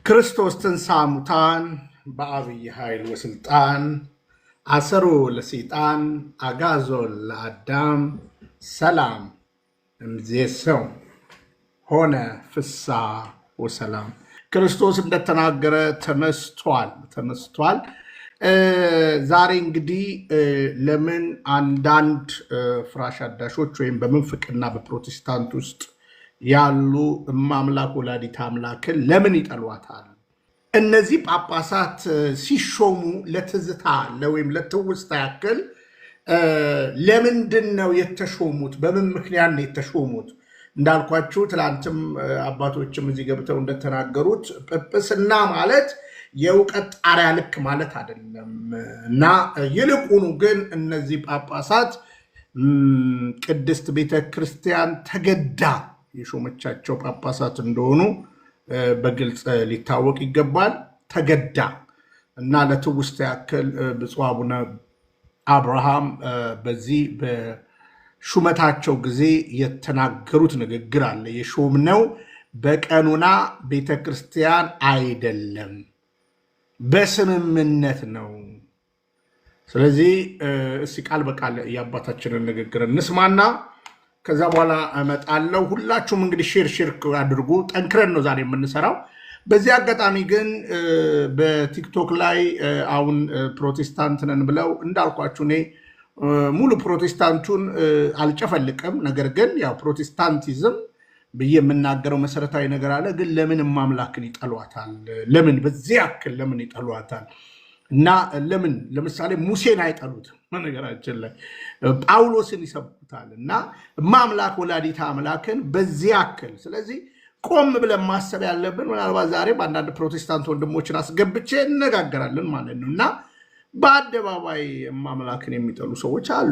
ክርስቶስ ትንሣኤ ሙታን በአብይ ኃይል ወስልጣን አሰሮ ለሰይጣን አጋዞ ለአዳም ሰላም እምይእዜሰው ሆነ ፍስሐ ወሰላም። ክርስቶስ እንደተናገረ ተነስቷል። ዛሬ እንግዲህ ለምን አንዳንድ ፍራሽ አዳሾች ወይም በምንፍቅና በፕሮቴስታንት ውስጥ ያሉ እማምላክ ወላዲተ አምላክን ለምን ይጠሏታል? እነዚህ ጳጳሳት ሲሾሙ ለትዝታ ወይም ለትውስታ ያክል ለምንድን ነው የተሾሙት? በምን ምክንያት ነው የተሾሙት? እንዳልኳችሁ ትላንትም አባቶችም እዚህ ገብተው እንደተናገሩት ጵጵስና ማለት የእውቀት ጣሪያ ልክ ማለት አይደለም እና ይልቁኑ ግን እነዚህ ጳጳሳት ቅድስት ቤተክርስቲያን ተገዳ የሾመቻቸው ጳጳሳት እንደሆኑ በግልጽ ሊታወቅ ይገባል። ተገዳ እና ለትውስታ ያክል ብፁዕ አቡነ አብርሃም በዚህ በሹመታቸው ጊዜ የተናገሩት ንግግር አለ። የሾምነው በቀኑና ቤተክርስቲያን አይደለም፣ በስምምነት ነው። ስለዚህ እስኪ ቃል በቃል የአባታችንን ንግግር እንስማና ከዛ በኋላ እመጣለሁ። ሁላችሁም እንግዲህ ሼር አድርጉ። ጠንክረን ነው ዛሬ የምንሰራው። በዚህ አጋጣሚ ግን በቲክቶክ ላይ አሁን ፕሮቴስታንት ነን ብለው እንዳልኳችሁ እኔ ሙሉ ፕሮቴስታንቱን አልጨፈልቅም። ነገር ግን ያው ፕሮቴስታንቲዝም ብዬ የምናገረው መሰረታዊ ነገር አለ። ግን ለምን እማምላክን ይጠሏታል? ለምን በዚህ ያክል ለምን ይጠሏታል? እና ለምን ለምሳሌ ሙሴን አይጠሉትም? ነገራችን ላይ ጳውሎስን ይሰብኩታል። እና እማምላክ ወላዲተ አምላክን በዚህ ያክል። ስለዚህ ቆም ብለን ማሰብ ያለብን ምናልባት ዛሬ በአንዳንድ ፕሮቴስታንት ወንድሞችን አስገብቼ እነጋገራለን ማለት ነው። እና በአደባባይ እማምላክን የሚጠሉ ሰዎች አሉ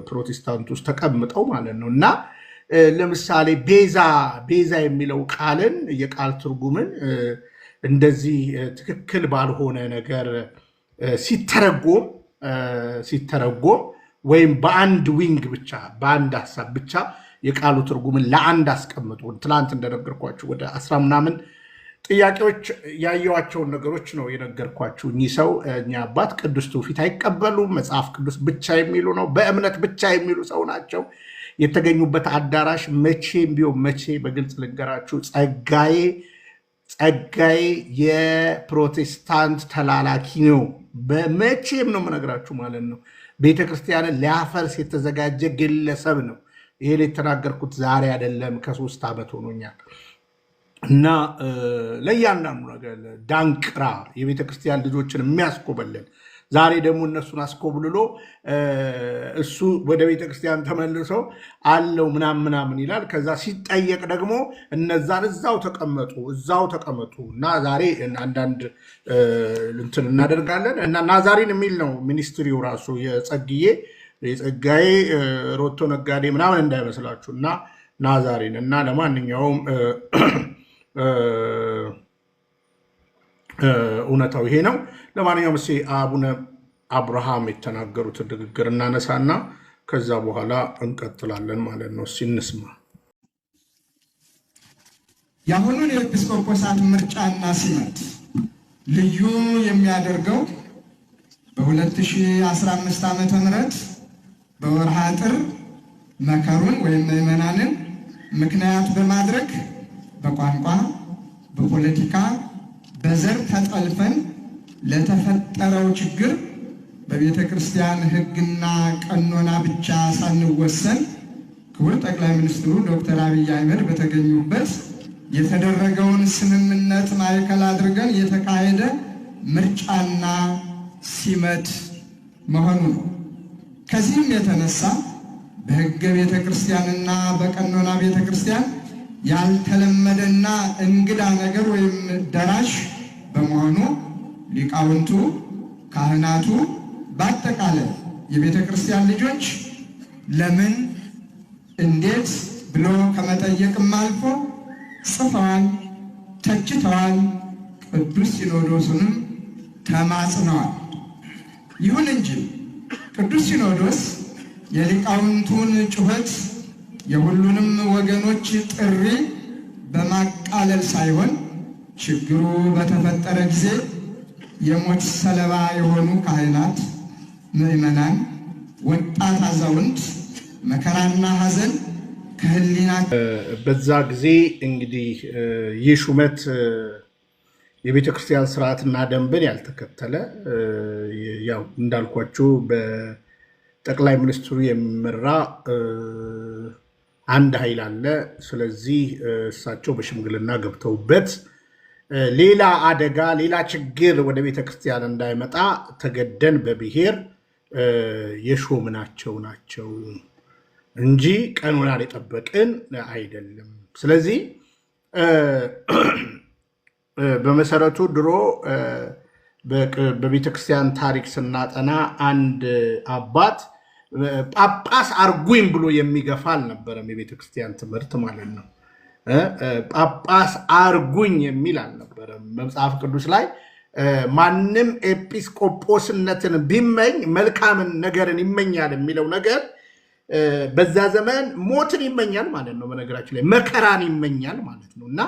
ፕሮቴስታንት ውስጥ ተቀምጠው ማለት ነው። እና ለምሳሌ ቤዛ የሚለው ቃልን የቃል ትርጉምን እንደዚህ ትክክል ባልሆነ ነገር ሲተረጎም ወይም በአንድ ዊንግ ብቻ በአንድ ሀሳብ ብቻ የቃሉ ትርጉምን ለአንድ አስቀምጡ። ትናንት እንደነገርኳችሁ ወደ 10 ምናምን ጥያቄዎች ያየዋቸውን ነገሮች ነው የነገርኳችሁ። እኚህ ሰው እኛ አባት ቅዱስ ትውፊት አይቀበሉም፣ መጽሐፍ ቅዱስ ብቻ የሚሉ ነው፣ በእምነት ብቻ የሚሉ ሰው ናቸው። የተገኙበት አዳራሽ መቼም ቢሆን መቼ በግልጽ ልንገራችሁ ጸጋዬ የፕሮቴስታንት ተላላኪ ነው። በመቼም ነው የምነግራችሁ ማለት ነው። ቤተክርስቲያንን ሊያፈርስ የተዘጋጀ ግለሰብ ነው። ይሄ የተናገርኩት ዛሬ አይደለም፣ ከ3 ዓመት ሆኖኛል። እና ለእያንዳንዱ ነገር ዳንቅራ የቤተክርስቲያን ልጆችን የሚያስኮበልን ዛሬ ደግሞ እነሱን አስኮብልሎ እሱ ወደ ቤተክርስቲያን ተመልሶ አለው ምናምን ይላል። ከዛ ሲጠየቅ ደግሞ እነዛን እዛው ተቀመጡ እና ዛሬ አንዳንድ እንትን እናደርጋለን እና ናዛሪን የሚል ነው ሚኒስትሪው ራሱ የጸጋዬ ሮቶ ነጋዴ ምናምን እንዳይመስላችሁ እና ናዛሪን እና ለማንኛውም እውነታው ይሄ ነው። ለማንኛውም አቡነ አብርሃም የተናገሩትን ንግግር እናነሳና ከዛ በኋላ እንቀጥላለን ማለት ነው። እንስማ። የአሁኑን የኤጲስቆጶሳት ምርጫና ሲመት ልዩ የሚያደርገው በ2015 ዓመተ ምህረት በወርሃ ጥር መከሩን ወይም ምዕመናንን ምክንያት በማድረግ በቋንቋ፣ በፖለቲካ፣ በዘር ተጠልፈን ለተፈጠረው ችግር በቤተ ክርስቲያን ሕግና ቀኖና ብቻ ሳንወሰን ክቡር ጠቅላይ ሚኒስትሩ ዶክተር አብይ አህመድ በተገኙበት የተደረገውን ስምምነት ማዕከል አድርገን የተካሄደ ምርጫና ሲመት መሆኑ ነው። ከዚህም የተነሳ በሕገ ቤተ ክርስቲያንና በቀኖና ቤተ ክርስቲያን ያልተለመደና እንግዳ ነገር ወይም ደራሽ በመሆኑ ሊቃውንቱ፣ ካህናቱ፣ በአጠቃላይ የቤተ ክርስቲያን ልጆች ለምን እንዴት ብሎ ከመጠየቅም አልፎ ጽፈዋል፣ ተችተዋል፣ ቅዱስ ሲኖዶሱንም ተማጽነዋል። ይሁን እንጂ ቅዱስ ሲኖዶስ የሊቃውንቱን ጩኸት የሁሉንም ወገኖች ጥሪ በማቃለል ሳይሆን ችግሩ በተፈጠረ ጊዜ የሞት ሰለባ የሆኑ ካህናት፣ ምዕመናን፣ ወጣት፣ አዛውንት መከራና ሐዘን ከህሊና በዛ ጊዜ እንግዲህ ይህ ሹመት የቤተ ክርስቲያን ስርዓትና ደንብን ያልተከተለ ያው እንዳልኳችሁ በጠቅላይ ሚኒስትሩ የሚመራ አንድ ኃይል አለ። ስለዚህ እሳቸው በሽምግልና ገብተውበት ሌላ አደጋ ሌላ ችግር ወደ ቤተ ክርስቲያን እንዳይመጣ ተገደን በብሔር የሾምናቸው ናቸው እንጂ ቀኖናን የጠበቅን አይደለም። ስለዚህ በመሰረቱ ድሮ በቤተ ክርስቲያን ታሪክ ስናጠና አንድ አባት ጳጳስ አርጉኝ ብሎ የሚገፋ አልነበረም። የቤተ ክርስቲያን ትምህርት ማለት ነው። ጳጳስ አርጉኝ የሚል አልነበረም። በመጽሐፍ ቅዱስ ላይ ማንም ኤጲስቆጶስነትን ቢመኝ መልካምን ነገርን ይመኛል የሚለው ነገር በዛ ዘመን ሞትን ይመኛል ማለት ነው። በነገራችን ላይ መከራን ይመኛል ማለት ነው። እና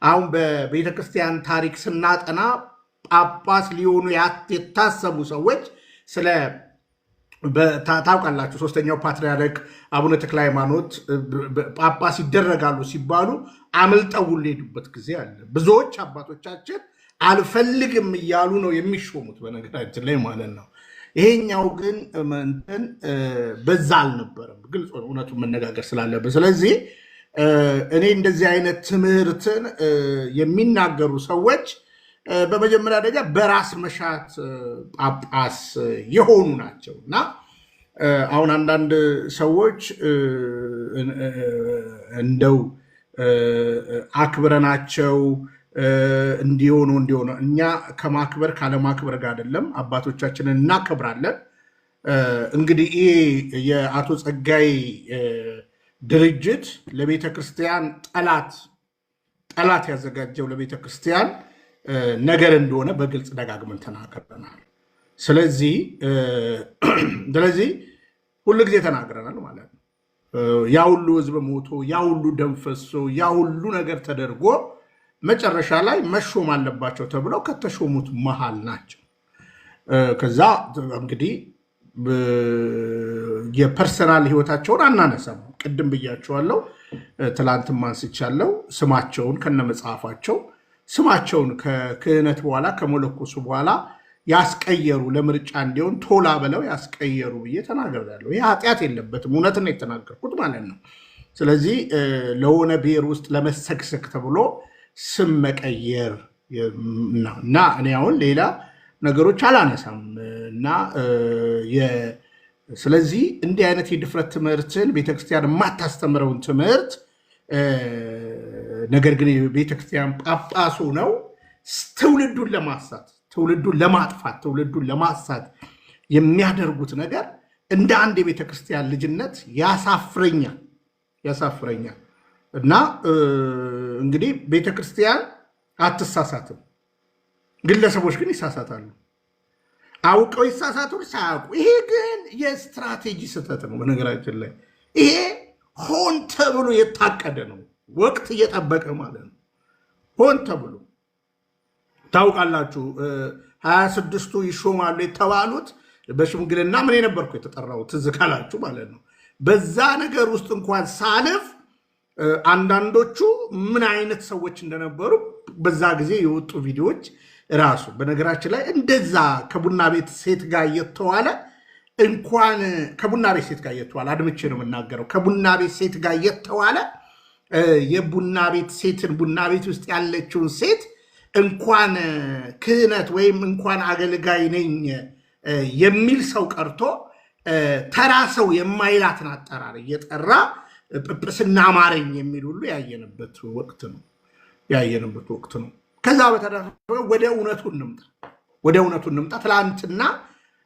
አሁን በቤተ ክርስቲያን ታሪክ ስናጠና ጳጳስ ሊሆኑ የታሰቡ ሰዎች ታውቃላችሁ፣ ሶስተኛው ፓትርያርክ አቡነ ተክለ ሃይማኖት ጳጳስ ይደረጋሉ ሲባሉ አምልጠው ሊሄዱበት ጊዜ አለ። ብዙዎች አባቶቻችን አልፈልግም እያሉ ነው የሚሾሙት በነገራችን ላይ ማለት ነው። ይሄኛው ግን በዛ አልነበረም። ግልጽ እውነቱን መነጋገር ስላለብን፣ ስለዚህ እኔ እንደዚህ አይነት ትምህርትን የሚናገሩ ሰዎች በመጀመሪያ ደረጃ በራስ መሻት ጳጳስ የሆኑ ናቸው እና አሁን አንዳንድ ሰዎች እንደው አክብረናቸው እንዲሆኑ እኛ ከማክበር ካለማክበር ጋር አይደለም፣ አባቶቻችንን እናከብራለን። እንግዲህ ይሄ የአቶ ጸጋይ ድርጅት ለቤተ ክርስቲያን ጠላት ያዘጋጀው ለቤተ ክርስቲያን ነገር እንደሆነ በግልጽ ደጋግመን ተናግረናል። ስለዚህ ሁሉ ጊዜ ተናግረናል ማለት ነው። ያ ሁሉ ህዝብ ሞቶ፣ ያ ሁሉ ደም ፈሶ፣ ያ ሁሉ ነገር ተደርጎ መጨረሻ ላይ መሾም አለባቸው ተብለው ከተሾሙት መሃል ናቸው። ከዛ እንግዲህ የፐርሰናል ህይወታቸውን አናነሳም። ቅድም ብያቸዋለሁ፣ ትላንትም አንስቻለሁ። ስማቸውን ከነመጽሐፋቸው ስማቸውን ከክህነት በኋላ ከመለኮሱ በኋላ ያስቀየሩ ለምርጫ እንዲሆን ቶላ ብለው ያስቀየሩ ብዬ ተናግሬያለሁ። ይህ ኃጢአት የለበትም፣ እውነትን ነው የተናገርኩት ማለት ነው። ስለዚህ ለሆነ ብሔር ውስጥ ለመሰግሰግ ተብሎ ስም መቀየር እና እኔ አሁን ሌላ ነገሮች አላነሳም እና ስለዚህ እንዲህ አይነት የድፍረት ትምህርትን ቤተክርስቲያን የማታስተምረውን ትምህርት ነገር ግን የቤተክርስቲያን ጳጳሱ ነው ትውልዱን ለማሳት ትውልዱን ለማጥፋት ትውልዱን ለማሳት የሚያደርጉት ነገር እንደ አንድ የቤተክርስቲያን ልጅነት ያሳፍረኛል እና እንግዲህ ቤተክርስቲያን አትሳሳትም፣ ግለሰቦች ግን ይሳሳታሉ። አውቀው ይሳሳቱ ሳያውቁ። ይሄ ግን የስትራቴጂ ስህተት ነው። በነገራችን ላይ ይሄ ሆን ተብሎ የታቀደ ነው። ወቅት እየጠበቀ ማለት ነው። ሆን ተብሎ ታውቃላችሁ። 26ቱ ይሾማሉ የተባሉት በሽምግልና ምን የነበርኩ የተጠራው ትዝ ካላችሁ ማለት ነው። በዛ ነገር ውስጥ እንኳን ሳልፍ አንዳንዶቹ ምን አይነት ሰዎች እንደነበሩ በዛ ጊዜ የወጡ ቪዲዮዎች ራሱ በነገራችን ላይ እንደዛ ከቡና ቤት ሴት ጋር እየተዋለ እንኳን ከቡና ቤት ሴት ጋር እየተዋለ አድምቼ ነው የምናገረው። ከቡና ቤት ሴት ጋር እየተዋለ የቡና ቤት ሴትን ቡና ቤት ውስጥ ያለችውን ሴት እንኳን ክህነት ወይም እንኳን አገልጋይ ነኝ የሚል ሰው ቀርቶ ተራ ሰው የማይላትን አጠራር እየጠራ ጵጵስና አማረኝ የሚል ሁሉ ያየንበት ወቅት ነው። ከዛ በተረፈ ወደ እውነቱ እንምጣ። ትላንትና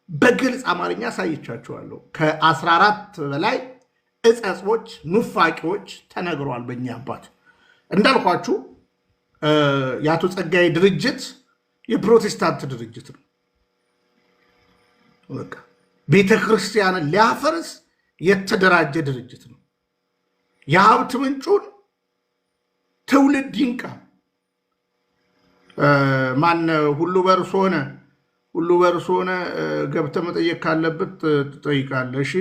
በግልጽ አማርኛ አሳይቻችኋለሁ። ከ14 በላይ እጸጾች፣ ኑፋቂዎች ተነግረዋል በእኛ አባት። እንዳልኳችሁ የአቶ ጸጋዬ ድርጅት የፕሮቴስታንት ድርጅት ነው። ቤተክርስቲያንን ሊያፈርስ የተደራጀ ድርጅት ነው። የሀብት ምንጩን ትውልድ ይንቃ ማን ሁሉ በርሶ ሆነ ሁሉ በርሶ ሆነ ገብተህ መጠየቅ ካለበት ትጠይቃለህ። እሺ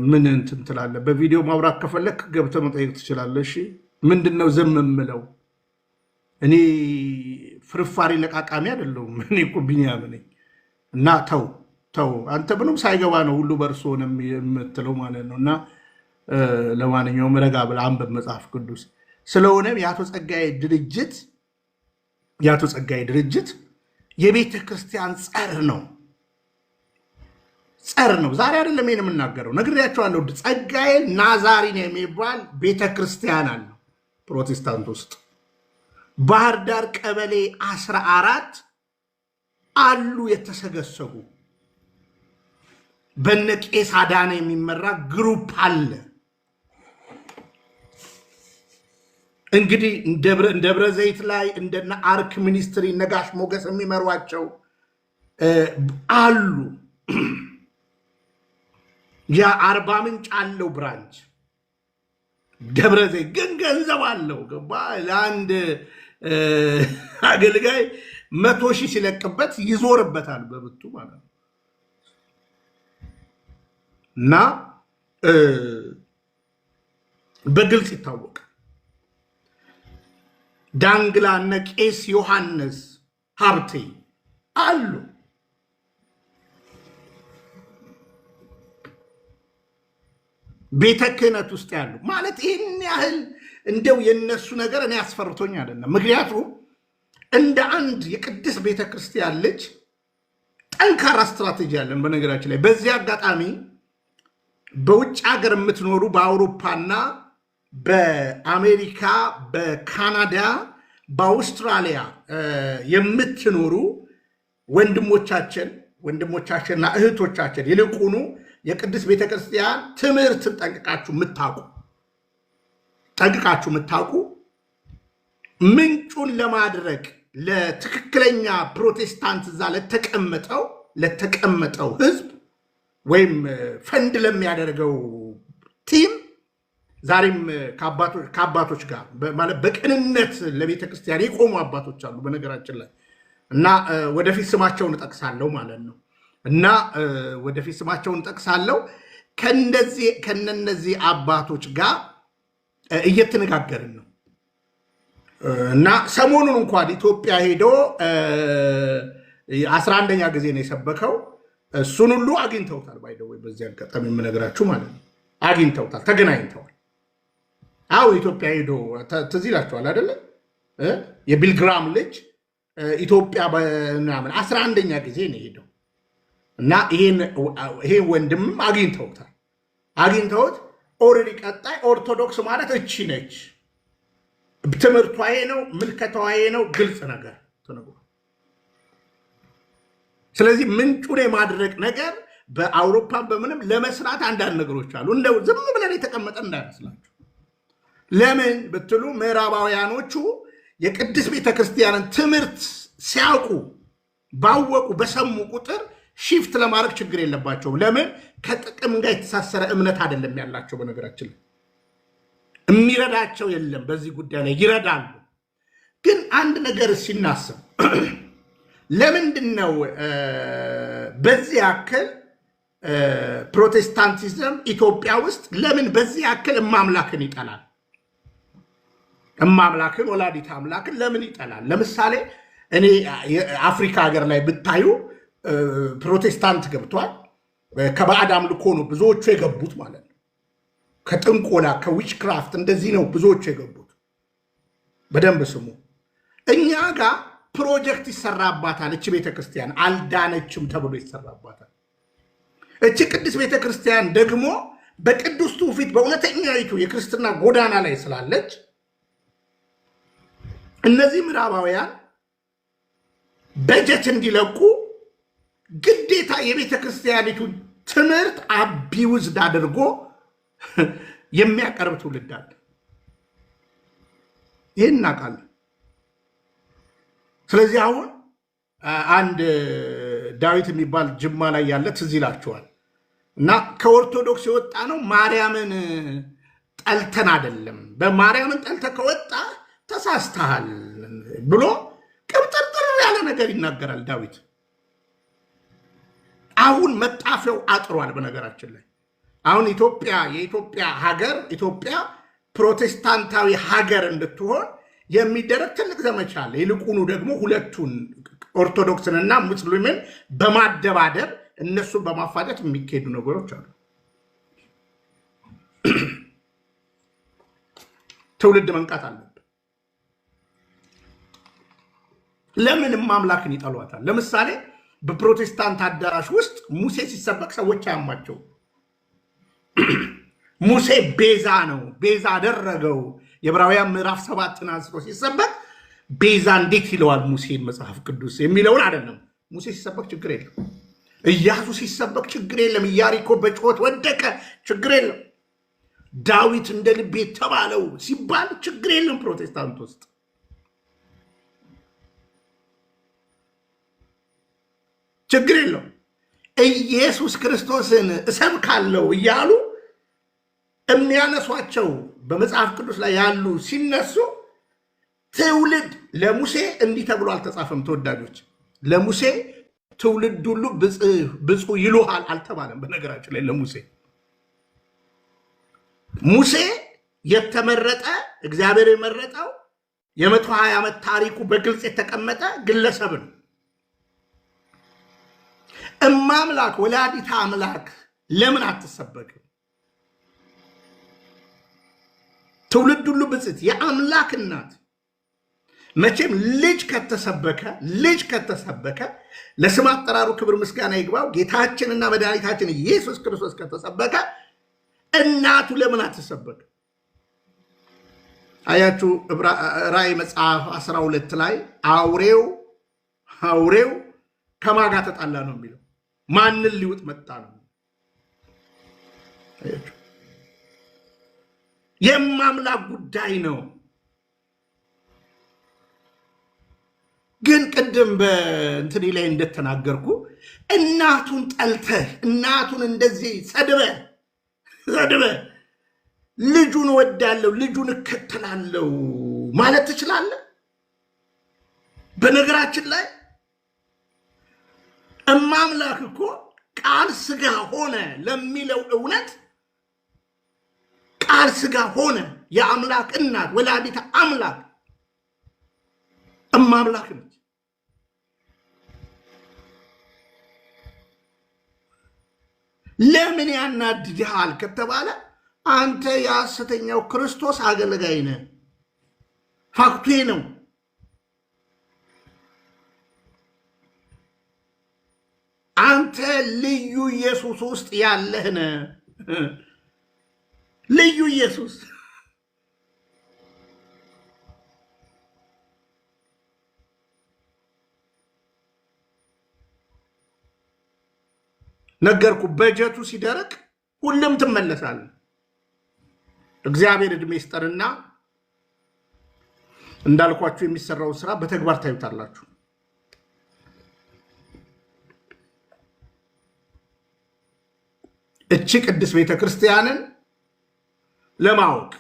ምን እንትን ትላለህ? በቪዲዮ ማውራት ከፈለክ ገብተህ መጠየቅ ትችላለህ። እሺ ምንድነው ዝም የምለው? እኔ ፍርፋሪ ለቃቃሚ አይደለሁም። እኔ እኮ ቢኒያም ነኝ። እና ተው አንተ ምንም ሳይገባ ነው ሁሉ በርሶ ሆነ የምትለው ማለት ነው። እና ለማንኛውም ረጋ ብለህ አንብብ መጽሐፍ ቅዱስ። ስለሆነም የአቶ ጸጋዬ ድርጅት የቤተ ክርስቲያን ጸር ነው። ዛሬ አይደለም ይሄን የምናገረው፣ ነግሬያቸዋለሁ። ጸጋዬ ናዛሪን የሚባል ቤተ ክርስቲያን አለ ፕሮቴስታንት ውስጥ ባህር ዳር ቀበሌ 14 አሉ የተሰገሰጉ በነ ቄስ አዳነ የሚመራ ግሩፕ አለ። እንግዲህ ደብረ ዘይት ላይ እንደነ አርክ ሚኒስትሪ ነጋሽ ሞገስ የሚመሯቸው አሉ። የአርባ ምንጭ አለው ብራንች፣ ደብረ ዘይት ግን ገንዘብ አለው። ገባ ለአንድ አገልጋይ 100,000 ሲለቅበት ይዞርበታል በብቱ ማለት ነው። እና በግልጽ ይታወቃል። ዳንግላ እነ ቄስ ዮሐንስ ሀብቴ አሉ። ቤተ ክህነት ውስጥ ያሉ ማለት ይህን ያህል እንደው የነሱ ነገር እኔ አስፈርቶኝ አይደለም። ምክንያቱም እንደ አንድ የቅድስት ቤተ ክርስቲያን ልጅ ጠንካራ ስትራቴጂ ያለን። በነገራችን ላይ በዚህ አጋጣሚ በውጭ ሀገር የምትኖሩ በአውሮፓና በአሜሪካ፣ በካናዳ፣ በአውስትራሊያ የምትኖሩ ወንድሞቻችንና እህቶቻችን ይልቁኑ የቅድስት ቤተክርስቲያን ትምህርትን ጠንቅቃችሁ የምታውቁ ምንጩን ለማድረግ ለትክክለኛ ፕሮቴስታንት እዛ ለተቀመጠው ህዝብ ወይም ፈንድ ለሚያደርገው ቲም ዛሬም ከአባቶች ጋር ማለት በቅንነት ለቤተክርስቲያን የቆሙ አባቶች አሉ በነገራችን ላይ እና ወደፊት ስማቸውን እጠቅሳለሁ ማለት ነው። እና ወደፊት ስማቸውን ጠቅሳለሁ። ከነዚህ አባቶች ጋር እየተነጋገርን ነው። እና ሰሞኑን እንኳን ኢትዮጵያ ሄዶ 11ኛ ጊዜ ነው የሰበከው። እሱን ሁሉ አግኝተውታል። ባይደወይ በዚህ አጋጣሚ የምነግራችሁ ማለት ነው አግኝተውታል፣ ተገናኝተዋል። አዎ ኢትዮጵያ ሄዶ ትዝ ይላችኋል አይደለ? የቢልግራም ልጅ ኢትዮጵያ በምናምን 11ኛ ጊዜ ነው ሄደው እና ይሄ ወንድምም አግኝተውት ኦልሬዲ ቀጣይ ኦርቶዶክስ ማለት እቺ ነች፣ ትምህርቷ ይሄ ነው፣ ምልከታዋ ይሄ ነው፣ ግልጽ ነገር ተነግሯል። ስለዚህ ምንጩን የማድረግ ነገር በአውሮፓ በምንም ለመስራት አንዳንድ ነገሮች አሉ። እንደው ዝም ብለን የተቀመጠ እንዳይመስላችሁ። ለምን ብትሉ ምዕራባውያኖቹ የቅድስት ቤተክርስቲያንን ትምህርት ሲያውቁ ባወቁ በሰሙ ቁጥር ሺፍት ለማድረግ ችግር የለባቸውም። ለምን ከጥቅም ጋር የተሳሰረ እምነት አይደለም ያላቸው። በነገራችን ላይ የሚረዳቸው የለም። በዚህ ጉዳይ ላይ ይረዳሉ። ግን አንድ ነገር ሲናስብ ለምንድን ነው በዚህ ያክል ፕሮቴስታንቲዝም ኢትዮጵያ ውስጥ ለምን በዚህ ያክል እማምላክን ይጠላል? እማምላክን ወላዲት አምላክን ለምን ይጠላል? ለምሳሌ እኔ አፍሪካ ሀገር ላይ ብታዩ ፕሮቴስታንት ገብቷል። ከባዕድ አምልኮ ነው ብዙዎቹ የገቡት ማለት ነው። ከጥንቆላ ከዊችክራፍት እንደዚህ ነው ብዙዎቹ የገቡት። በደንብ ስሙ። እኛ ጋር ፕሮጀክት ይሰራባታል። እች ቤተክርስቲያን አልዳነችም ተብሎ ይሰራባታል። እች ቅድስት ቤተክርስቲያን ደግሞ በቅዱስ ትውፊት በእውነተኛይቱ የክርስትና ጎዳና ላይ ስላለች እነዚህ ምዕራባውያን በጀት እንዲለቁ ግዴታ የቤተክርስቲያኒቱ ትምህርት አቢውዝድ አድርጎ የሚያቀርብ ትውልድ አለ። ይህን እናውቃለን። ስለዚህ አሁን አንድ ዳዊት የሚባል ጅማ ላይ ያለ ትዝ ይላችኋል። እና ከኦርቶዶክስ የወጣ ነው ማርያምን ጠልተን አይደለም። በማርያምን ጠልተ ከወጣ ተሳስተሃል ብሎ ቅብጥርጥር ያለ ነገር ይናገራል ዳዊት። አሁን መጣፊያው አጥሯል። በነገራችን ላይ አሁን የኢትዮጵያ ሀገር ኢትዮጵያ ፕሮቴስታንታዊ ሀገር እንድትሆን የሚደረግ ትልቅ ዘመቻ አለ። ይልቁኑ ደግሞ ሁለቱን ኦርቶዶክስንና ሙስሊምን በማደባደብ እነሱን በማፋጨት የሚካሄዱ ነገሮች አሉ። ትውልድ መንቃት አለብን። ለምንም አምላክን ይጠሏታል። ለምሳሌ በፕሮቴስታንት አዳራሽ ውስጥ ሙሴ ሲሰበክ ሰዎች አያማቸው። ሙሴ ቤዛ ነው፣ ቤዛ አደረገው። የዕብራውያን ምዕራፍ 7 አንስቶ ሲሰበክ ቤዛ እንዴት ይለዋል ሙሴን መጽሐፍ ቅዱስ የሚለውን አይደለም። ሙሴ ሲሰበክ ችግር የለም። ኢያሱ ሲሰበክ ችግር የለም። ኢያሪኮ በጩኸት ወደቀ፣ ችግር የለም። ዳዊት እንደ ልቤ ተባለው ሲባል ችግር የለም። ፕሮቴስታንት ውስጥ ችግር የለም። ኢየሱስ ክርስቶስን እሰብካለሁ እያሉ የሚያነሷቸው በመጽሐፍ ቅዱስ ላይ ያሉ ሲነሱ ትውልድ ለሙሴ እንዲህ ተብሎ አልተጻፈም። ተወዳጆች፣ ለሙሴ ትውልድ ሁሉ ብፁዕ ይሉሃል አልተባለም። በነገራችን ላይ ሙሴ የተመረጠ እግዚአብሔር የመረጠው የ120 ዓመት ታሪኩ በግልጽ የተቀመጠ ግለሰብ ነው። እማምላክ ወላዲተ አምላክ ለምን አትሰበክም? ትውልድ ሁሉ ብፅዕት የአምላክ እናት መቼም ልጅ ከተሰበከ ለስም አጠራሩ ክብር ምስጋና ይግባው ጌታችንና መድኃኒታችን ኢየሱስ ክርስቶስ ከተሰበከ እናቱ ለምን አትሰበክ? አያችሁ ራእይ መጽሐፍ 12 ላይ አውሬው ከማጋ ተጣላ ነው የሚለው። ማንን ሊውጥ መጣ ነው? አያችሁ የማምላክ ጉዳይ ነው። ግን ቅድም በእንትኔ ላይ እንደተናገርኩ እናቱን ጠልተህ እናቱን እንደዚህ ሰድበህ ልጁን ወዳለው ልጁን እከተላለው ማለት ትችላለህ? በነገራችን ላይ እማምላክ እኮ ቃል ስጋ ሆነ ለሚለው እውነት ቃል ስጋ ሆነ የአምላክ እናት ወላዲተ አምላክ እማምላክ ነች። ለምን ያናድድሃል ከተባለ አንተ የሐሰተኛው ክርስቶስ አገልጋይ ነህ። ፋክቱ ነው። አንተ ልዩ ኢየሱስ ውስጥ ያለህ ነህ። ልዩ ኢየሱስ ነገርኩ። በጀቱ ሲደርቅ ሁሉም ትመለሳለህ። እግዚአብሔር እድሜ ይስጠንና እንዳልኳችሁ የሚሰራውን ስራ በተግባር ታዩታላችሁ። እቺ ቅድስት ቤተክርስቲያንን ለማወቅ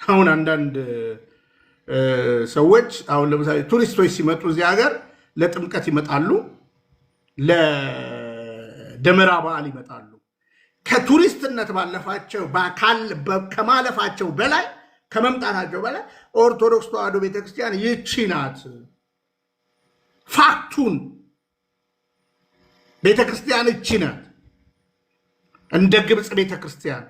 አሁን አንዳንድ ሰዎች አሁን ለምሳሌ ቱሪስቶች ሲመጡ እዚህ ሀገር ለጥምቀት ይመጣሉ፣ ለደመራ በዓል ይመጣሉ። ከቱሪስትነት ከማለፋቸው በላይ ከመምጣታቸው በላይ ኦርቶዶክስ ተዋሕዶ ቤተክርስቲያን ይቺ ናት። ፋክቱን ቤተክርስቲያን ይቺ ናት። እንደ ግብፅ ቤተክርስቲያን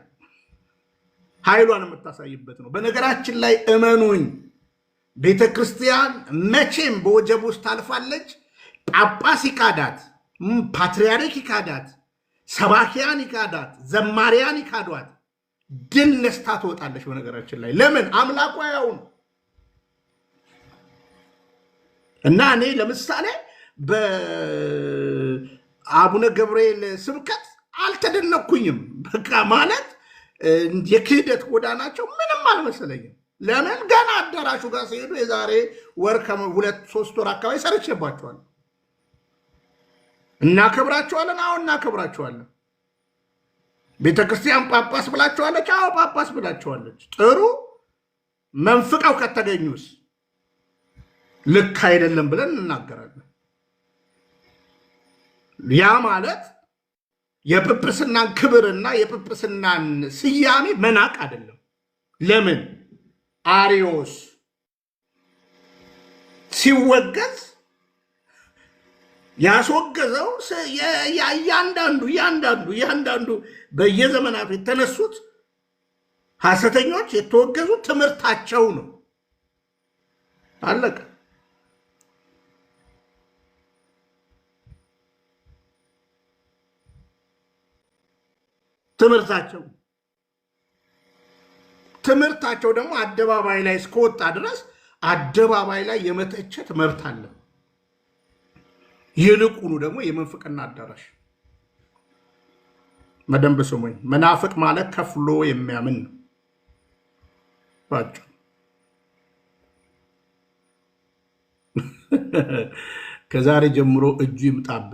ኃይሏን የምታሳይበት ነው። በነገራችን ላይ እመኑኝ ቤተክርስቲያን መቼም በወጀብ ውስጥ ታልፋለች። ጳጳስ ይካዳት፣ ፓትርያርክ ይካዳት፣ ሰባኪያን ይካዳት፣ ዘማሪያን ይካዷት፣ ድል ነስታ ትወጣለች። በነገራችን ላይ ለምን? አምላኳ ያው ነው። እና እኔ ለምሳሌ በአቡነ ገብርኤል ስብከት አልተደነኩኝም። በቃ ማለት የክህደት ጎዳናቸው ምንም አልመሰለኝም። ለምን? ገና አዳራሹ ጋር ሲሄዱ የዛሬ ወር ከ2-3 ወር አካባቢ ሰርቼባቸዋል። እናከብራቸዋለን። አሁን እናከብራቸዋለን። ቤተክርስቲያን ጳጳስ ብላቸዋለች። አዎ ጳጳስ ብላቸዋለች። ጥሩ መንፍቀው ከተገኙስ ልክ አይደለም ብለን እናገራለን። ያ ማለት የጵጵስናን ክብርና የጵጵስናን ስያሜ መናቅ አይደለም። ለምን አሪዮስ ሲወገዝ ያስወገዘው እያንዳንዱ በየዘመናቱ የተነሱት ሐሰተኞች የተወገዙት ትምህርታቸው ነው። አለቀ። ትምህርታቸው ደግሞ አደባባይ ላይ እስከወጣ ድረስ አደባባይ ላይ የመተቸት መብት አለ። ይልቁኑ ደግሞ የመንፍቅና አዳራሽ መደንብ ስሙኝ። መናፍቅ ማለት ከፍሎ የሚያምን ነው። ባጭሩ ከዛሬ ጀምሮ እጁ ይምጣብ።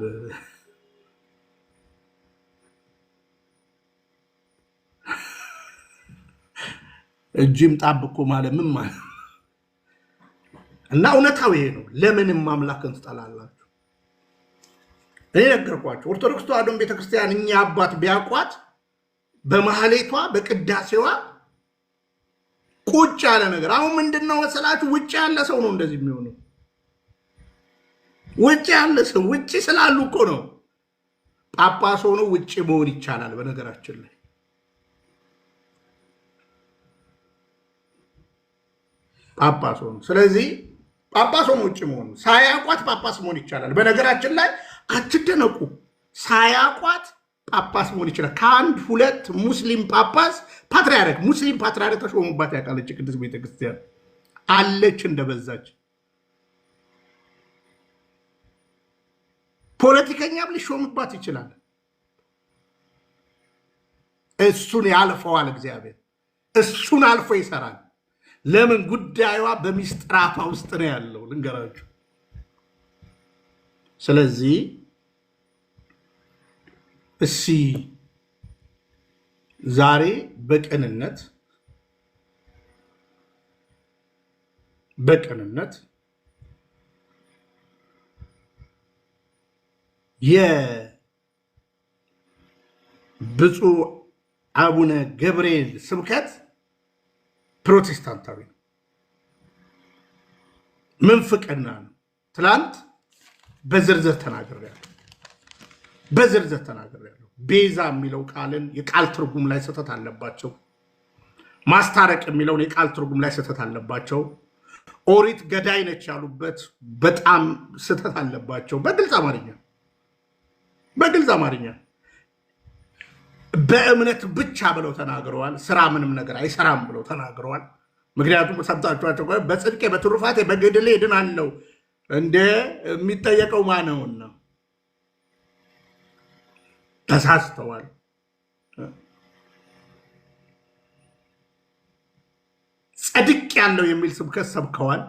እጁ ይምጣብ እኮ ማለት ምን ማለት እና እውነታው ይሄ ነው። ለምንም አምላክን ትጠላላችሁ? እኔ ነገርኳቸው። ኦርቶዶክስ ተዋሕዶ ቤተክርስቲያን እኛ አባት ቢያውቋት በማህሌቷ በቅዳሴዋ ቁጭ ያለ ነገር። አሁን ምንድነው መሰላችሁ? ውጭ ያለ ሰው ነው እንደዚህ የሚሆነው። ውጭ ያለ ሰው ውጭ ስላሉ እኮ ነው። ጳጳስ ሆኖ ውጭ መሆን ይቻላል። በነገራችን ላይ ጳጳስ ሆኖ፣ ስለዚህ ጳጳስ ሆኖ ውጭ መሆኑ ሳያውቋት ጳጳስ መሆን ይቻላል። በነገራችን ላይ አትደነቁ። ሳያውቋት ጳጳስ መሆን ይችላል። ከአንድ ሁለት ሙስሊም ጳጳስ ፓትርያርክ ሙስሊም ፓትርያርክ ተሾሙባት ያውቃለች ቅድስት ቤተክርስቲያን አለች እንደበዛች። ፖለቲከኛም ሊሾምባት ይችላል። እሱን ያልፈዋል እግዚአብሔር። እሱን አልፎ ይሰራል። ለምን? ጉዳዩዋ በሚስጥራቷ ውስጥ ነው ያለው። ልንገራችሁ። ስለዚህ እሺ ዛሬ በቅንነት የብፁዕ አቡነ ገብርኤል ስብከት ፕሮቴስታንታዊ ነው፣ ምንፍቅና ነው። ትላንት በዝርዝር ተናግሬያለሁ። ቤዛ የሚለው ቃልን የቃል ትርጉም ላይ ስህተት አለባቸው። ማስታረቅ የሚለውን የቃል ትርጉም ላይ ስህተት አለባቸው። ኦሪት ገዳይ ነች ያሉበት በጣም ስህተት አለባቸው። በግልጽ አማርኛ በእምነት ብቻ ብለው ተናግረዋል። ስራ ምንም ነገር አይሰራም ብለው ተናግረዋል። ምክንያቱም ሰምታችኋቸው በጽድቄ በትሩፋቴ በገድሌ እድናለሁ እንደ የሚጠየቀው ማነውን ነው? ተሳስተዋል። ጸድቅ ያለው የሚል ስብከት ሰብከዋል።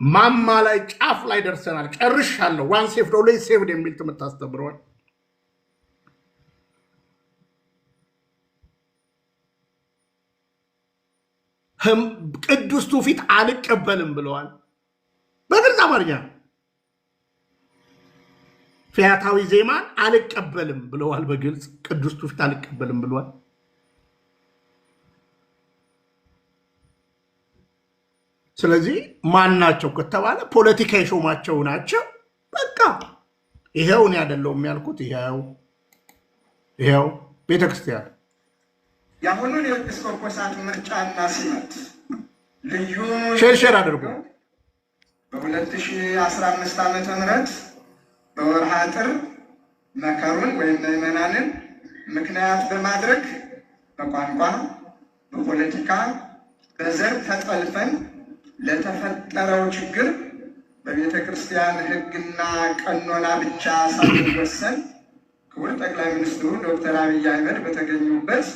ማማ ላይ ጫፍ ላይ ደርሰናል፣ ጨርሻለሁ፣ ዋን ሴፍድ ኦልዌይስ ሴፍድ የሚል ትምህርት አስተምረዋል። ቅዱስ ትውፊት አልቀበልም ብለዋል። በግልጽ አማርኛ ፈያታዊ ዜማን አልቀበልም ብለዋል። በግልጽ ቅዱስ ትውፊት አልቀበልም ብለዋል። ስለዚህ ማን ናቸው ከተባለ ፖለቲካ የሾማቸው ናቸው። በቃ ይሄው እኔ አይደለሁም ያልኩት፣ ይሄው ቤተክርስቲያን የአሁኑን የኤጲስቆጶሳት ምርጫና ሲመት ልዩ ሼር አድርጉ። በ2015 ዓመተ ምህረት በወርሃ ጥር መከሩን ወይም ምዕመናንን ምክንያት በማድረግ በቋንቋ፣ በፖለቲካ፣ በዘር ተጠልፈን ለተፈጠረው ችግር በቤተ ክርስቲያን ሕግና ቀኖና ብቻ ሳይወሰን ክቡር ጠቅላይ ሚኒስትሩ ዶክተር አብይ አህመድ በተገኙበት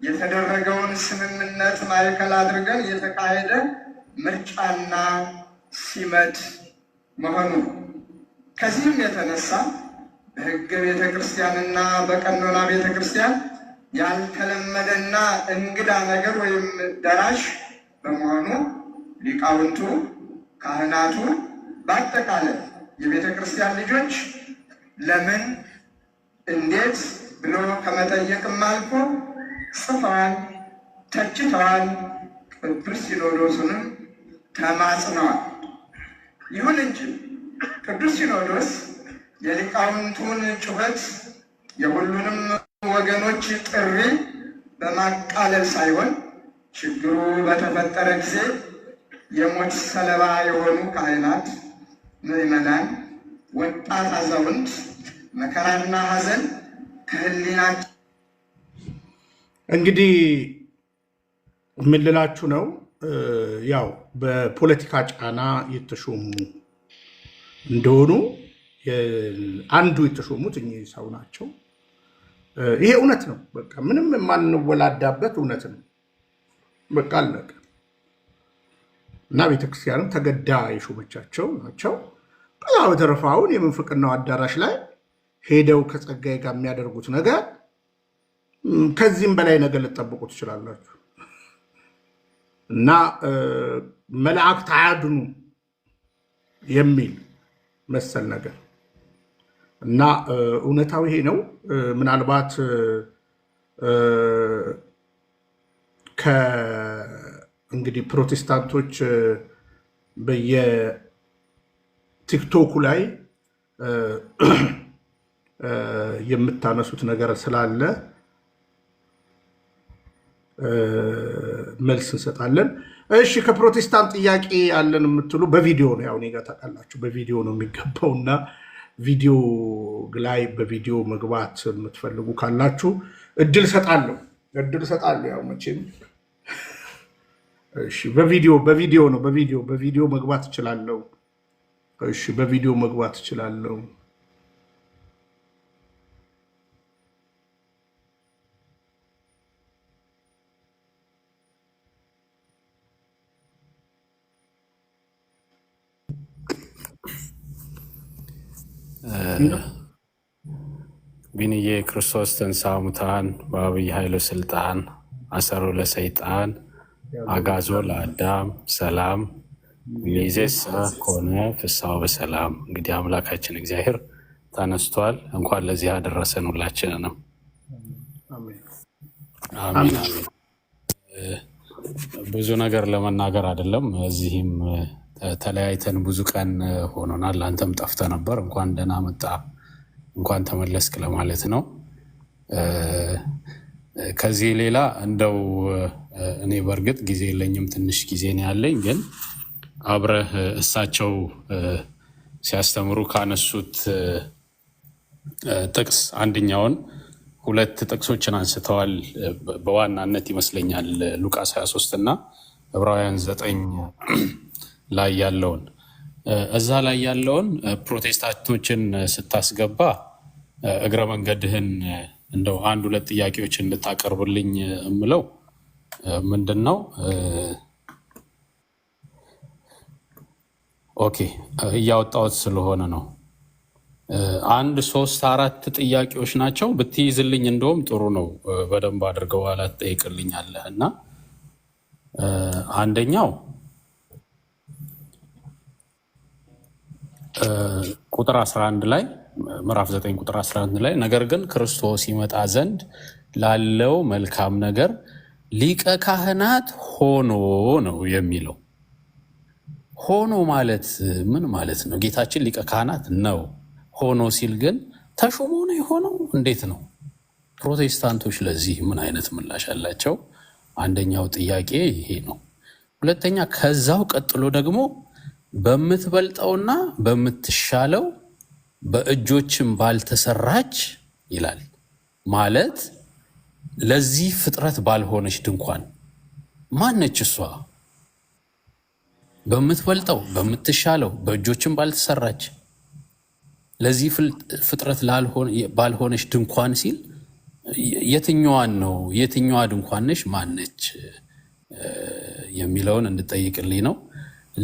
የተደረገውን ስምምነት ማዕከል አድርገን የተካሄደ ምርጫና ሲመት መሆኑ ነው። ከዚህም የተነሳ በሕገ ቤተ ክርስቲያንና በቀኖና ቤተ ክርስቲያን ያልተለመደና እንግዳ ነገር ወይም ደራሽ በመሆኑ ሊቃውንቱ፣ ካህናቱ፣ በአጠቃላይ የቤተ ክርስቲያን ልጆች ለምን እንዴት ብሎ ከመጠየቅም አልፎ ጽፈዋል፣ ተችተዋል፣ ቅዱስ ሲኖዶሱንም ተማጽነዋል። ይሁን እንጂ ቅዱስ ሲኖዶስ የሊቃውንቱን ጩኸት የሁሉንም ወገኖች ጥሪ በማቃለል ሳይሆን ችግሩ በተፈጠረ ጊዜ የሞት ሰለባ የሆኑ ካህናት፣ ምዕመናን፣ ወጣት፣ አዛውንት መከራና ሐዘን ከህሊናቸው እንግዲህ ምን ልላችሁ ነው? ያው በፖለቲካ ጫና የተሾሙ እንደሆኑ አንዱ የተሾሙት እኚህ ሰው ናቸው። ይሄ እውነት ነው። በቃ ምንም የማንወላዳበት እውነት ነው። በቃ አለቀ። እና ቤተክርስቲያንም ተገዳ የሾመቻቸው ናቸው። ከዛ በተረፈ አሁን የምንፍቅናው አዳራሽ ላይ ሄደው ከጸጋዬ ጋር የሚያደርጉት ነገር ከዚህም በላይ ነገር ልጠብቁ ትችላላችሁ። እና መላእክት አያድኑ የሚል መሰል ነገር እና እውነታው ይሄ ነው። ምናልባት እንግዲህ ፕሮቴስታንቶች በየቲክቶኩ ላይ የምታነሱት ነገር ስላለ መልስ እንሰጣለን። እሺ፣ ከፕሮቴስታንት ጥያቄ ያለን የምትሉ በቪዲዮ ነው። ያው እኔ ጋር ታውቃላችሁ በቪዲዮ ነው የሚገባው እና ቪዲዮ ላይ በቪዲዮ መግባት የምትፈልጉ ካላችሁ እድል ሰጣለሁ። ያው መቼም እሺ፣ በቪዲዮ ነው። በቪዲዮ መግባት እችላለሁ። እሺ፣ በቪዲዮ መግባት እችላለሁ። ቢንዬ ክርስቶስ ተንሥአ እሙታን በዐቢይ ኃይሉ ስልጣን አሰሮ ለሰይጣን አግዓዞ ለአዳም ሰላም ሚዜሰ ኮነ ፍስሐ በሰላም። እንግዲህ አምላካችን እግዚአብሔር ተነስቷል። እንኳን ለዚህ አደረሰን ሁላችንንም። አሜን አሜን። ብዙ ነገር ለመናገር አይደለም። እዚህም ተለያይተን ብዙ ቀን ሆኖናል። አንተም ጠፍተህ ነበር። እንኳን ደህና መጣ፣ እንኳን ተመለስክ ለማለት ነው። ከዚህ ሌላ እንደው እኔ በእርግጥ ጊዜ የለኝም፣ ትንሽ ጊዜ ነው ያለኝ። ግን አብረህ እሳቸው ሲያስተምሩ ካነሱት ጥቅስ አንደኛውን ሁለት ጥቅሶችን አንስተዋል። በዋናነት ይመስለኛል ሉቃስ 23 እና ዕብራውያን 9 ላይ ያለውን እዛ ላይ ያለውን ፕሮቴስታንቶችን ስታስገባ እግረ መንገድህን እንደው አንድ ሁለት ጥያቄዎች እንድታቀርብልኝ የምለው ምንድን ነው? ኦኬ እያወጣሁት ስለሆነ ነው። 1 3 4 ጥያቄዎች ናቸው። ብትይዝልኝ እንደውም ጥሩ ነው። በደንብ አድርገው ኋላ ትጠይቅልኛለህ። እና አንደኛው ቁጥር 11 ላይ ምዕራፍ 9 ቁጥር 11 ላይ ነገር ግን ክርስቶስ ይመጣ ዘንድ ላለው መልካም ነገር ሊቀ ካህናት ሆኖ ነው የሚለው። ሆኖ ማለት ምን ማለት ነው? ጌታችን ሊቀ ካህናት ነው። ሆኖ ሲል ግን ተሾሞ ነው የሆነው? እንዴት ነው? ፕሮቴስታንቶች ለዚህ ምን አይነት ምላሽ አላቸው? አንደኛው ጥያቄ ይሄ ነው። ሁለተኛ ከዛው ቀጥሎ ደግሞ በምትበልጠውና በምትሻለው በእጆችም ባልተሰራች ይላል። ማለት ለዚህ ፍጥረት ባልሆነች ድንኳን ማነች እሷ? በምትበልጠው በምትሻለው በእጆችም ባልተሰራች ለዚህ ፍጥረት ባልሆነች ድንኳን ሲል የትኛዋን ነው? የትኛዋ ድንኳን ነች? ማነች የሚለውን እንድጠይቅልኝ ነው።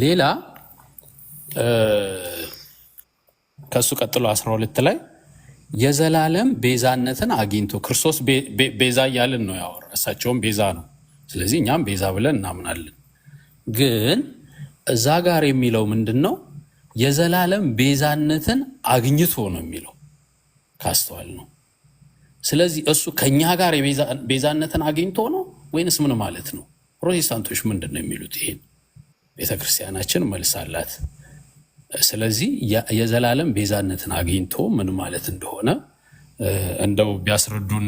ሌላ ከሱ ቀጥሎ 12 ላይ የዘላለም ቤዛነትን አግኝቶ ክርስቶስ ቤዛ እያልን ነው ያወራ። እሳቸውም ቤዛ ነው። ስለዚህ እኛም ቤዛ ብለን እናምናለን። ግን እዛ ጋር የሚለው ምንድን ነው? የዘላለም ቤዛነትን አግኝቶ ነው የሚለው ካስተዋል ነው። ስለዚህ እሱ ከኛ ጋር ቤዛነትን አግኝቶ ነው ወይንስ ምን ማለት ነው? ፕሮቴስታንቶች ምንድን ነው የሚሉት? ይሄን ቤተክርስቲያናችን መልስ አላት። ስለዚህ የዘላለም ቤዛነትን አግኝቶ ምን ማለት እንደሆነ እንደው ቢያስረዱን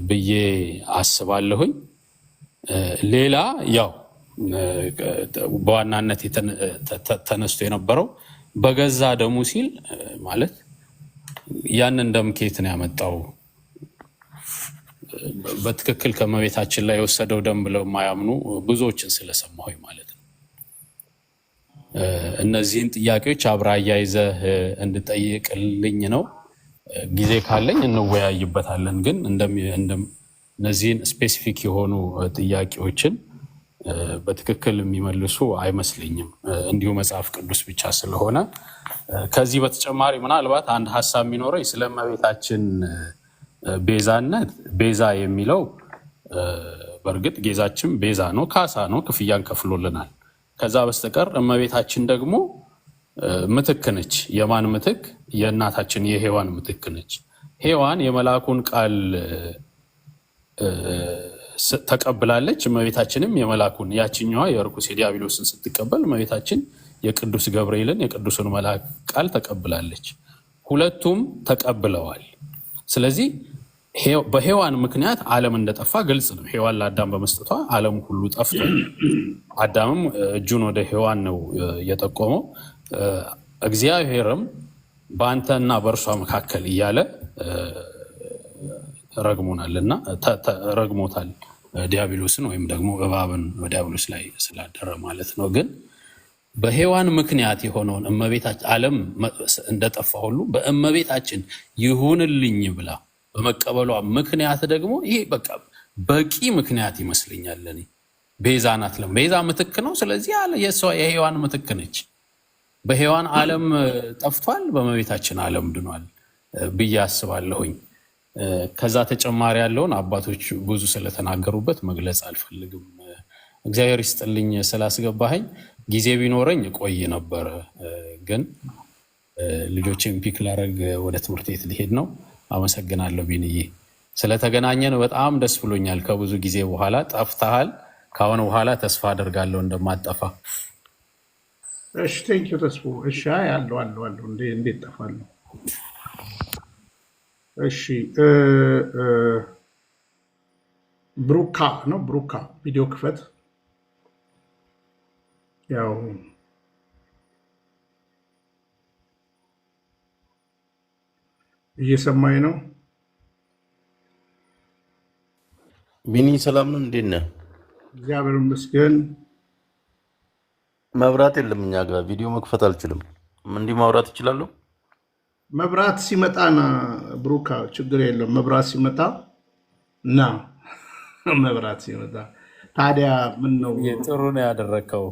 ብዬ አስባለሁኝ። ሌላ ያው በዋናነት ተነስቶ የነበረው በገዛ ደሙ ሲል ማለት ያንን ደም ከየት ነው ያመጣው? በትክክል ከመቤታችን ላይ የወሰደው ደም ብለው የማያምኑ ብዙዎችን ስለሰማሁኝ ማለት ነው። እነዚህን ጥያቄዎች አብራ አያይዘህ እንድጠይቅልኝ ነው። ጊዜ ካለኝ እንወያይበታለን። ግን እነዚህን ስፔሲፊክ የሆኑ ጥያቄዎችን በትክክል የሚመልሱ አይመስለኝም፣ እንዲሁ መጽሐፍ ቅዱስ ብቻ ስለሆነ። ከዚህ በተጨማሪ ምናልባት አንድ ሀሳብ የሚኖረኝ ስለ እመቤታችን ቤዛነት፣ ቤዛ የሚለው በእርግጥ ጌዛችን ቤዛ ነው፣ ካሳ ነው፣ ክፍያን ከፍሎልናል። ከዛ በስተቀር እመቤታችን ደግሞ ምትክ ነች። የማን ምትክ? የእናታችን የሔዋን ምትክ ነች። ሔዋን የመልአኩን ቃል ተቀብላለች። እመቤታችንም የመልአኩን ያችኛዋ የርኩስ የዲያብሎስን ስትቀበል፣ እመቤታችን የቅዱስ ገብርኤልን የቅዱስን መልአክ ቃል ተቀብላለች። ሁለቱም ተቀብለዋል። ስለዚህ በሔዋን ምክንያት ዓለም እንደጠፋ ግልጽ ነው። ሔዋን ለአዳም በመስጠቷ ዓለም ሁሉ ጠፍቷል። አዳምም እጁን ወደ ሔዋን ነው የጠቆመው። እግዚአብሔርም በአንተና በእርሷ መካከል እያለ ረግሞናልና ረግሞታል ዲያብሎስን፣ ወይም ደግሞ እባብን በዲያብሎስ ላይ ስላደረ ማለት ነው። ግን በሔዋን ምክንያት የሆነውን እመቤታችን ዓለም እንደጠፋ ሁሉ በእመቤታችን ይሁንልኝ ብላ በመቀበሏ ምክንያት ደግሞ ይሄ በቃ በቂ ምክንያት ይመስለኛል። እኔ ቤዛ ናት። ቤዛ ምትክ ነው። ስለዚህ የእሷ የሔዋን ምትክ ነች። በሔዋን ዓለም ጠፍቷል፣ በእመቤታችን ዓለም ድኗል ብዬ አስባለሁኝ። ከዛ ተጨማሪ ያለውን አባቶች ብዙ ስለተናገሩበት መግለጽ አልፈልግም። እግዚአብሔር ይስጥልኝ ስላስገባኸኝ። ጊዜ ቢኖረኝ ቆይ ነበረ፣ ግን ልጆችን ፒክ ላረግ ወደ ትምህርት ቤት ሊሄድ ነው። አመሰግናለሁ ቢንዬ፣ ስለተገናኘን በጣም ደስ ብሎኛል። ከብዙ ጊዜ በኋላ ጠፍተሃል። ከአሁን በኋላ ተስፋ አደርጋለሁ እንደማጠፋ። እሺ ቴንኪው ተስፎ። እሺ አለው እንዴት ጠፋለሁ? እሺ ብሩካ ነው። ብሩካ ቪዲዮ ክፈት። ያው እየሰማኝ ነው። ቢኒ ሰላም ነው? እንዴት ነህ? እግዚአብሔር ይመስገን። መብራት የለም እኛ ጋር፣ ቪዲዮ መክፈት አልችልም። እንዲህ ማውራት እችላለሁ? መብራት ሲመጣ ና ብሩካ፣ ችግር የለም። መብራት ሲመጣ ና፣ መብራት ሲመጣ ታዲያ ምን ነው? ጥሩ ነው ያደረግከው።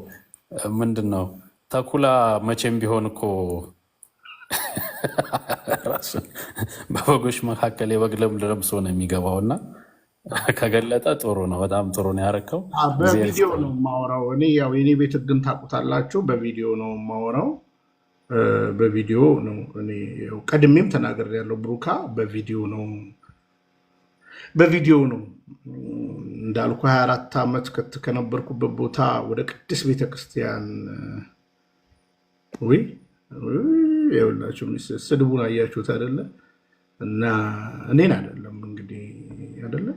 ምንድን ነው ተኩላ መቼም ቢሆን እኮ በበጎች መካከል የበግ ለምድ ለብሶ ነው የሚገባው እና ከገለጠ ጥሩ ነው። በጣም ጥሩ ነው ያደረግከው። በቪዲዮ ነው የማወራው እኔ። ያው የኔ ቤት ግን ታውቁታላችሁ፣ በቪዲዮ ነው የማወራው። በቪዲዮ ነው እኔ ቀድሜም ተናግሬያለሁ። ብሩካ በቪዲዮ ነው እንዳልኩ 24 ዓመት ከነበርኩበት ቦታ ወደ ቅድስት ቤተክርስቲያን ይኸውላችሁ፣ ስድቡን አያችሁት አይደለ? እና እኔን አይደለም እንግዲህ አይደለ፣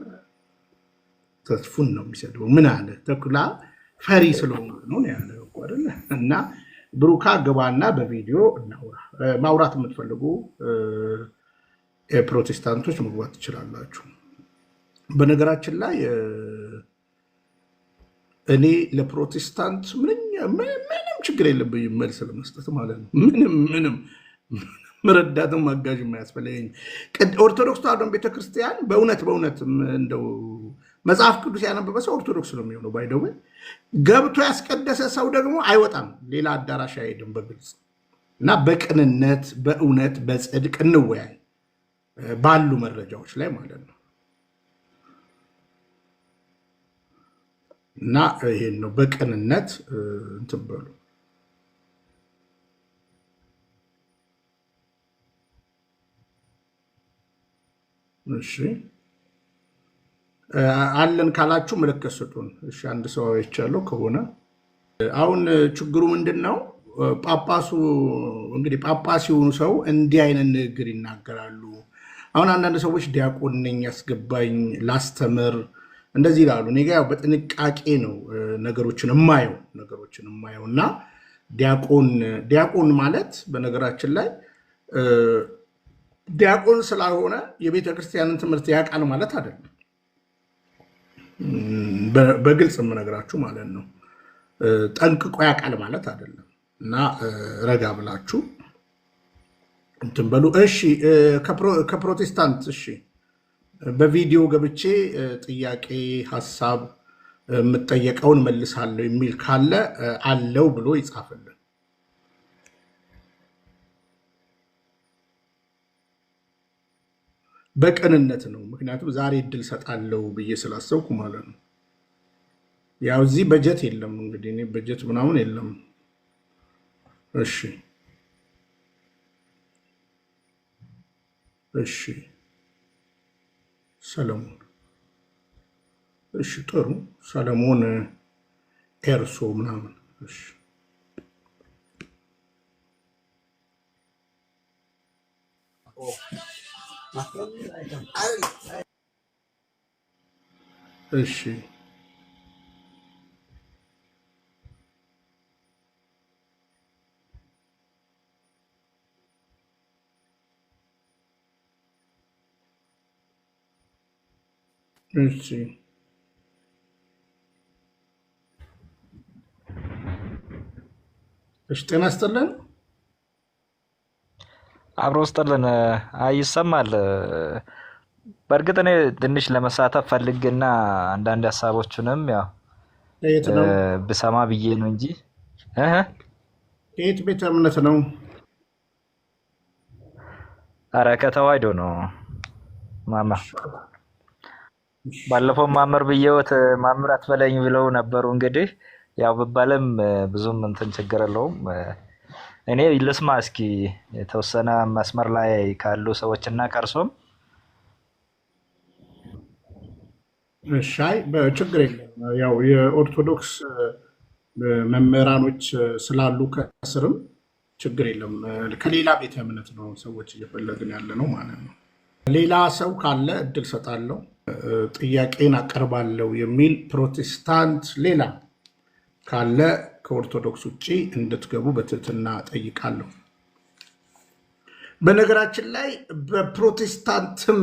ተስፉን ነው የሚሰድበው። ምን አለ ተኩላ ፈሪ ስለሆነ ነው ያለ አይደለ? እና ብሩካ ግባና በቪዲዮ እናውራ። ማውራት የምትፈልጉ ፕሮቴስታንቶች መግባት ትችላላችሁ። በነገራችን ላይ እኔ ለፕሮቴስታንት ምንም ችግር የለብኝም መልስ ለመስጠት ማለት ነው። ምንም መረዳትም አጋዥ የማያስፈልገኝ። ኦርቶዶክስ ተዋሕዶ ቤተክርስቲያን በእውነት እንደው መጽሐፍ ቅዱስ ያነበበ ሰው ኦርቶዶክስ ነው የሚሆነው። ባይደው ገብቶ ያስቀደሰ ሰው ደግሞ አይወጣም፣ ሌላ አዳራሽ አይሄድም። በግልጽ እና በቅንነት በእውነት በጽድቅ እንወያይ ባሉ መረጃዎች ላይ ማለት ነው። እና ይሄን ነው በቅንነት እንትን በሉ። እሺ አለን ካላችሁ ምልክት ስጡን። እሺ አንድ ሰው አይቻለሁ ከሆነ አሁን ችግሩ ምንድን ነው? ጳጳሱ እንግዲህ ጳጳስ የሆኑ ሰው እንዲህ አይነት ንግግር ይናገራሉ። አሁን አንዳንድ ሰዎች ዲያቆን ነኝ ያስገባኝ ላስተምር እንደዚህ ይላሉ። እኔ ጋ ያው በጥንቃቄ ነው ነገሮችን የማየው እና ዲያቆን ማለት በነገራችን ላይ ዲያቆን ስላልሆነ የቤተ ክርስቲያንን ትምህርት ያውቃል ማለት አይደለም። በግልጽ የምነግራችሁ ማለት ነው። ጠንቅቆ ያውቃል ማለት አይደለም። እና ረጋ ብላችሁ እንትን በሉ። እሺ ከፕሮቴስታንት እሺ በቪዲዮ ገብቼ ጥያቄ ሀሳብ የምጠየቀውን መልሳለሁ የሚል ካለ አለው ብሎ ይጻፍልን። በቅንነት ነው። ምክንያቱም ዛሬ እድል ሰጣለው ብዬ ስላሰብኩ ማለት ነው። ያው እዚህ በጀት የለም እንግዲህ እኔ በጀት ምናምን የለም። እሺ እሺ ሰለሞን እሺ ጥሩ ሰለሞን ኤርሶ ምናምን እሺ እሺ እሺ እሺ ጤና ይስጥልን። አብሮ ስጥልን። ይሰማል። በእርግጥ እኔ ትንሽ ለመሳተፍ ፈልግና አንዳንድ ሀሳቦቹንም ያው የት ነው ብሰማ ብዬ ነው እንጂ የት ቤተ እምነት ነው? ኧረ ከተዋሕዶ ነው ማማ። ባለፈው ማመር ብዬዎት ማምር አትበለኝ ብለው ነበሩ። እንግዲህ ያው ብባለም ብዙም እንትን ችግር የለውም። እኔ ልስማ እስኪ የተወሰነ መስመር ላይ ካሉ ሰዎችና ከእርሶም። ሻይ በችግር የለም። ያው የኦርቶዶክስ መምህራኖች ስላሉ ከስርም ችግር የለም። ከሌላ ቤተ እምነት ነው ሰዎች እየፈለግን ያለ ነው ማለት ነው። ሌላ ሰው ካለ እድል ሰጣለሁ፣ ጥያቄን አቀርባለሁ የሚል ፕሮቴስታንት ሌላ ካለ ከኦርቶዶክስ ውጭ እንድትገቡ በትህትና ጠይቃለሁ። በነገራችን ላይ በፕሮቴስታንትም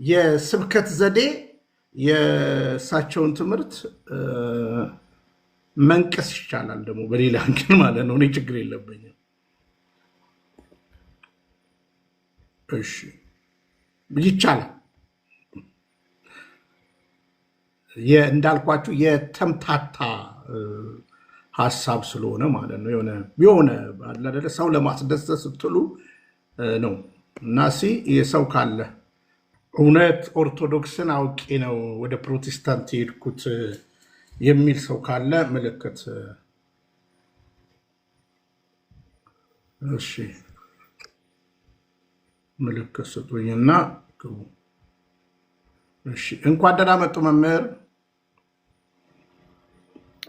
የስብከት ዘዴ የእሳቸውን ትምህርት መንቀስ ይቻላል። ደግሞ በሌላ ግን ማለት ነው። እኔ ችግር የለብኝም። እሺ ይቻላል። እንዳልኳችሁ የተምታታ ሀሳብ ስለሆነ ማለት ነው። የሆነ አይደለ ሰው ለማስደሰት ስትሉ ነው። እና የሰው ካለ እውነት ኦርቶዶክስን አውቄ ነው ወደ ፕሮቴስታንት የሄድኩት የሚል ሰው ካለ ምልክት። እሺ ምልክት ስጡኝና ግቡ። እሺ እንኳን ደህና መጡ መምህር።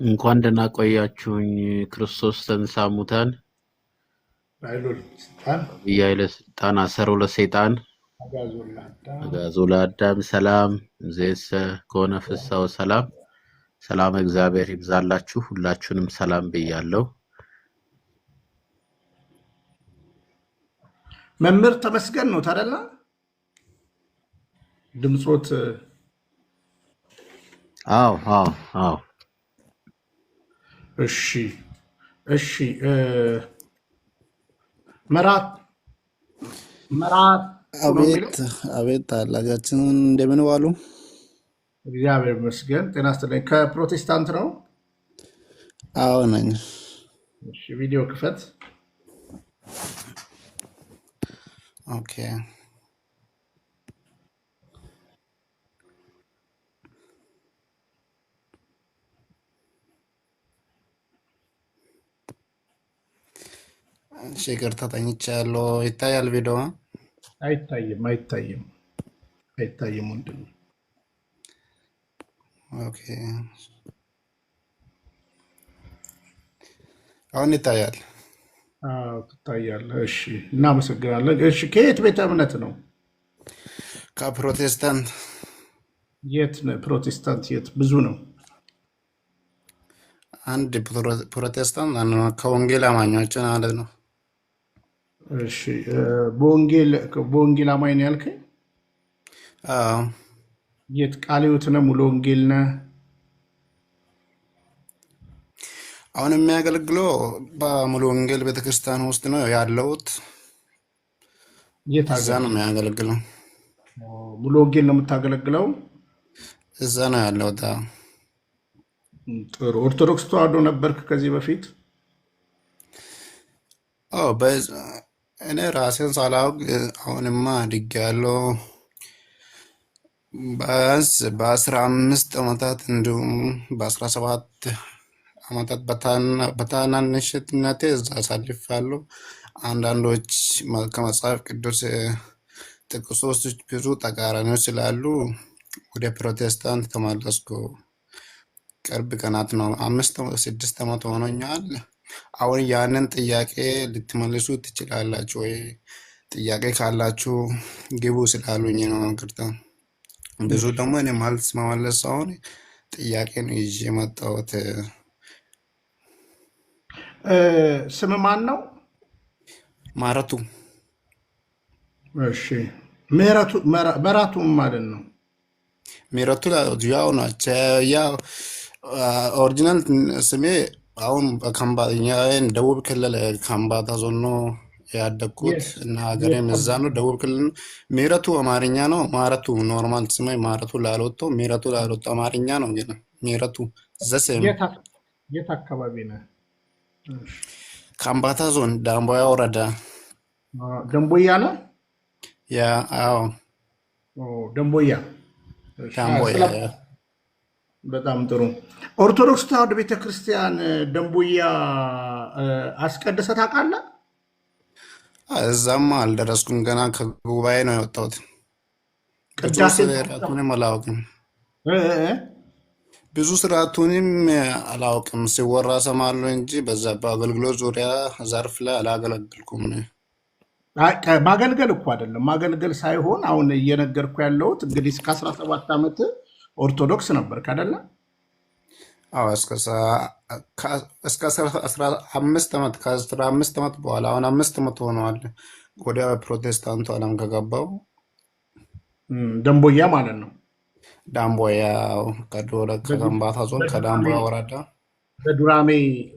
እንኳን ደህና ቆያችሁኝ። ክርስቶስ ተንሥአ እሙታን ኃይለ ሥልጣን አሰሮ ለሰይጣን አግዓዞ ለአዳም ሰላም እምይእዜሰ ኮነ ፍስሐ ወሰላም። ሰላም እግዚአብሔር ይብዛላችሁ። ሁላችሁንም ሰላም ብያለሁ። መምህር ተመስገን ነው ታደላ ድምፆት? አዎ አዎ አዎ። እሺ እሺ መራት አቤት ታላቃችንን እንደምን ዋሉ? እግዚአብሔር ይመስገን። ጤና ይስጥልኝ። ከፕሮቴስታንት ነው? አዎ ነኝ። እሺ ቪዲዮ ክፈት። ኦኬ እሺ፣ ይቅርታ ተኝቻለሁ። ይታያል ቪዲዮ? አይታይም፣ አይታይም፣ አይታይም ወንድም። ኦኬ አሁን ይታያል። ትታያለህ። እሺ፣ እናመሰግናለን። እሺ፣ ከየት ቤተ እምነት ነው? ከፕሮቴስታንት። የት ነህ? ፕሮቴስታንት የት? ብዙ ነው። አንድ ፕሮቴስታንት ከወንጌል አማኞች ማለት ነው። እሺ፣ በወንጌል አማኝ ነው ያልከኝ? አዎ። የት? ቃለ ሕይወት ነህ? ሙሉ ወንጌል ነህ? አሁን የሚያገለግለው በሙሉ ወንጌል ቤተክርስቲያን ውስጥ ነው ያለሁት። የት እዛ ሀገር? ነው የሚያገለግለው። ሙሉ ወንጌል ነው የምታገለግለው? እዛ ነው ያለሁት። አዎ። ጥሩ። ኦርቶዶክስ ተዋህዶ ነበርክ ከዚህ በፊት? አዎ፣ እኔ ራሴን ሳላውቅ አሁንማ አድጌያለሁ። ቢያንስ በ15 ዓመታት እንዲሁም በ17 ዓመታት በታናንሽነቴ እዛ አሳልፌያለሁ። አንዳንዶች ከመጽሐፍ ቅዱስ ጥቅሶች ብዙ ተቃራኒዎች ስላሉ ወደ ፕሮቴስታንት ተመለስኩ። ቅርብ ቀናት ነው፣ 6 ዓመት ሆኖኛል። አሁን ያንን ጥያቄ ልትመልሱ ትችላላችሁ ወይ? ጥያቄ ካላችሁ ግቡ ስላሉኝ ነው። ይቅርታ። ብዙ ደግሞ እኔ መልስ መመለስ ሳይሆን ጥያቄ ነው ይዤ የመጣሁት። ስም ማን ነው? ማረቱ። እሺ፣ መራቱ ማለት ነው። ምህረቱ ያው ናቸው። ያው ኦሪጂናል ስሜ አሁን ደቡብ ክልል ከምባታ ዞን ነው ያደግኩት እና ሀገሬም እዛ ነው፣ ደቡብ ክልል ነው። ምህረቱ አማርኛ ነው። ማረቱ ኖርማል ስሜ ማረቱ ላልወጡ፣ ምህረቱ ላልወጡ አማርኛ ነው። ግን ምህረቱ ዘሴም። የት አካባቢ ነህ? ከምባታ ዞን ዳምቦያ ወረዳ። ደንቦያ ነህ? አዎ፣ ደንቦያ። ዳምቦያ። በጣም ጥሩ። ኦርቶዶክስ ተዋህዶ ቤተክርስቲያን ደንቦያ አስቀድሰህ ታውቃለህ? እዛማ አልደረስኩም፣ ገና ከጉባኤ ነው የወጣሁት። ቅዳሴ ስርዓቱንም አላውቅም፣ ብዙ ስርዓቱንም አላውቅም። ሲወራ ሰማለሁ እንጂ በዛ በአገልግሎት ዙሪያ ዘርፍ ላይ አላገለግልኩም። ማገልገል እኮ አይደለም፣ ማገልገል ሳይሆን አሁን እየነገርኩ ያለሁት እንግዲህ እስከ 17 ዓመት ኦርቶዶክስ ነበርክ አይደለ? አዎ፣ እስከ 15 ዓመት ከ15 ዓመት በኋላ አሁን 5 ዓመት ሆነዋል ወደ ፕሮቴስታንቱ ዓለም ከገባው። ደንቦያ ማለት ነው። ዳምቦያ ከከምባታ ዞን ከዳምቦያ ወረዳ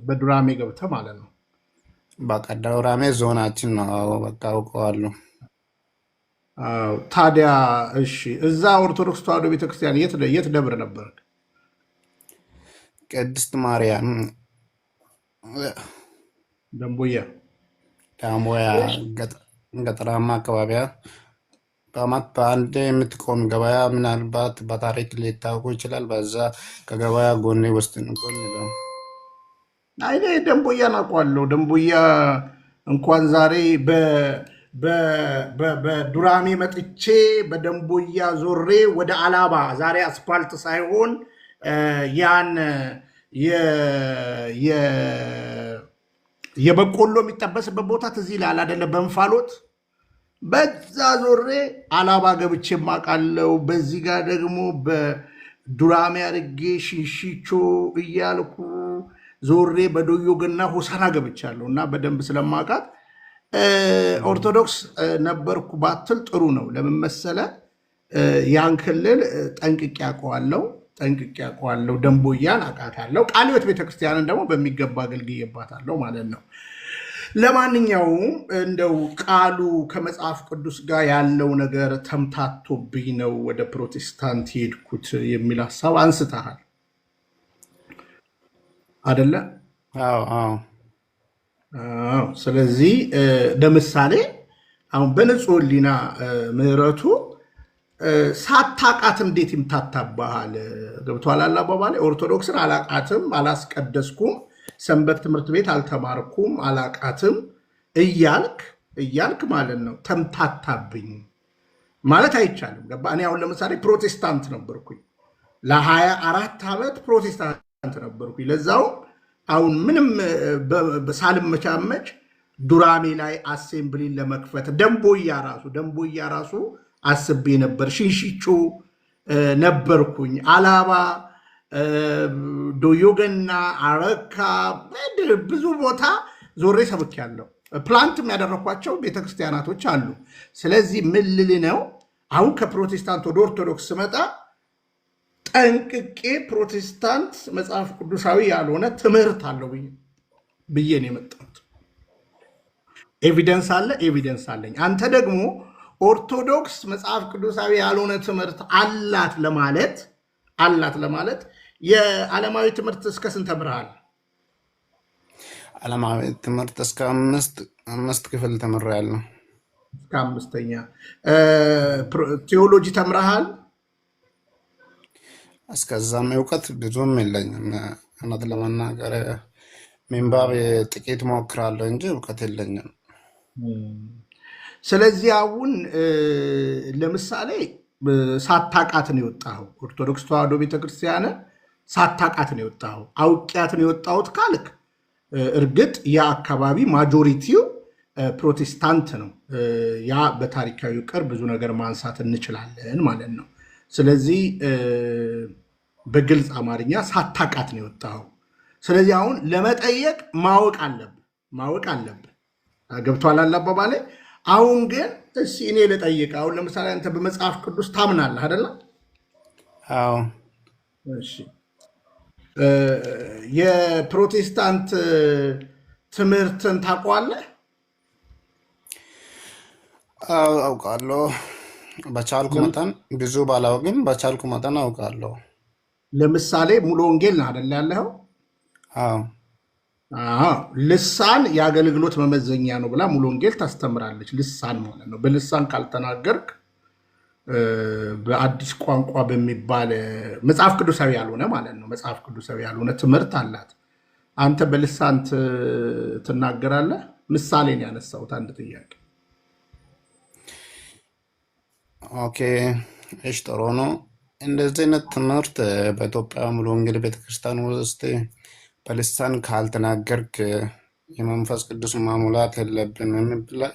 በዱራሜ ገብተህ ማለት ነው። በቃ ዱራሜ ዞናችን ነው። በቃ አውቀዋለሁ። ታዲያ እሺ፣ እዛ ኦርቶዶክስ ተዋህዶ ቤተክርስቲያን የት ደብር ነበር? ቅድስት ማርያም ደንቦያ ዳምቦያ ገጠራማ አካባቢያ በአመት በአንድ የምትቆም ገበያ፣ ምናልባት በታሪክ ሊታወቁ ይችላል። በዛ ከገበያ ጎን ውስጥ ጎን ነው። እኔ ደንቦያን አውቀዋለሁ። ደንቦያ እንኳን ዛሬ በዱራሜ መጥቼ በደንቦያ ዞሬ ወደ አላባ ዛሬ አስፓልት ሳይሆን ያን የበቆሎ የሚጠበስበት ቦታ ትዝ ይላል አይደለ? በእንፋሎት በዛ ዞሬ አላባ ገብቼ ማቃለው። በዚህ ጋር ደግሞ በዱራሜ አድርጌ ሽንሽቾ እያልኩ ዞሬ በዶዮ ገና ሆሳና ገብቻለሁ እና በደንብ ስለማውቃት ኦርቶዶክስ ነበርኩ ባትል ጥሩ ነው። ለምን መሰለህ? ያን ክልል ጠንቅቄ አውቀዋለሁ። ደንቦያን አውቃታለሁ። ቃለ ሕይወት ቤተክርስቲያንን ደግሞ በሚገባ አገልግዬባታለሁ ማለት ነው። ለማንኛውም እንደው ቃሉ ከመጽሐፍ ቅዱስ ጋር ያለው ነገር ተምታቶብኝ ነው ወደ ፕሮቴስታንት ሄድኩት የሚል ሀሳብ አንስተሃል አደለ? አዎ። ስለዚህ ለምሳሌ አሁን በንጹህ ሕሊና ምህረቱ ሳታቃት እንዴት ይምታታባሃል? ገብቶሃል አባባሌ? ኦርቶዶክስን አላቃትም፣ አላስቀደስኩም፣ ሰንበት ትምህርት ቤት አልተማርኩም፣ አላቃትም እያልክ ማለት ነው። ተምታታብኝ ማለት አይቻልም። ገባ? እኔ አሁን ለምሳሌ ፕሮቴስታንት ነበርኩኝ፣ ለ24 ዓመት ፕሮቴስታንት ነበርኩኝ። ለዛውም አሁን ምንም ሳልመቻመች ዱራሜ ላይ አሴምብሊን ለመክፈት ደንቦያ ራሱ አስቤ ነበር። ሽንሽቾ ነበርኩኝ፣ አላባ፣ ዶዮገና፣ አረካ፣ ብዙ ቦታ ዞሬ ሰብኬያለሁ። ፕላንትም ያደረኳቸው ቤተክርስቲያናቶች አሉ። ስለዚህ ምን ልል ነው፣ አሁን ከፕሮቴስታንት ወደ ኦርቶዶክስ ስመጣ ጠንቅቄ ፕሮቴስታንት መጽሐፍ ቅዱሳዊ ያልሆነ ትምህርት አለው ብዬ ነው የመጣሁት። ኤቪደንስ አለኝ። አንተ ደግሞ ኦርቶዶክስ መጽሐፍ ቅዱሳዊ ያልሆነ ትምህርት አላት ለማለት የዓለማዊ ትምህርት እስከ ስንት ተምረሃል? ዓለማዊ ትምህርት እስከ አምስት ክፍል ተምሬያለሁ። እስከ 5ኛ። ቴዎሎጂ ተምረሃል? እስከዛም እውቀት ብዙም የለኝም። እውነት ለመናገር ምንባብ ጥቂት ሞክራለሁ እንጂ እውቀት የለኝም። ስለዚህ አሁን ለምሳሌ ሳታቃት ነው የወጣኸው። ኦርቶዶክስ ተዋሕዶ ቤተክርስቲያን ሳታቃት ነው የወጣኸው። አውቂያት ነው የወጣሁት ካልክ እርግጥ የአካባቢ ማጆሪቲው ፕሮቴስታንት ነው። ያ በታሪካዊ ቅር ብዙ ነገር ማንሳት እንችላለን ማለት ነው። ስለዚህ በግልጽ አማርኛ ሳታቃት ነው የወጣኸው። ስለዚህ አሁን ለመጠየቅ ማወቅ አለብህ። ገብቶሃል አባባሌ? አሁን ግን እስኪ እኔ ልጠይቅ። አሁን ለምሳሌ አንተ በመጽሐፍ ቅዱስ ታምናለህ አይደለ? አዎ። እሺ፣ የፕሮቴስታንት ትምህርትን ታውቀዋለህ? አውቃለሁ። በቻልኩ መጠን ብዙ ባላውቅም በቻልኩ መጠን አውቃለሁ። ለምሳሌ ሙሉ ወንጌል ነው አይደል ያለኸው? አዎ። ልሳን የአገልግሎት መመዘኛ ነው ብላ ሙሉ ወንጌል ታስተምራለች። ልሳን ማለት ነው። በልሳን ካልተናገርክ በአዲስ ቋንቋ በሚባል መጽሐፍ ቅዱሳዊ ያልሆነ ማለት ነው። መጽሐፍ ቅዱሳዊ ያልሆነ ትምህርት አላት። አንተ በልሳን ትናገራለህ? ምሳሌን ያነሳሁት አንድ ጥያቄ። ኦኬ፣ እሺ፣ ጥሩ ነው። እንደዚህ አይነት ትምህርት በኢትዮጵያ ሙሉ ወንጌል ቤተክርስቲያን ውስጥ በልሳን ካልተናገርክ የመንፈስ ቅዱስ ማሙላት የለብን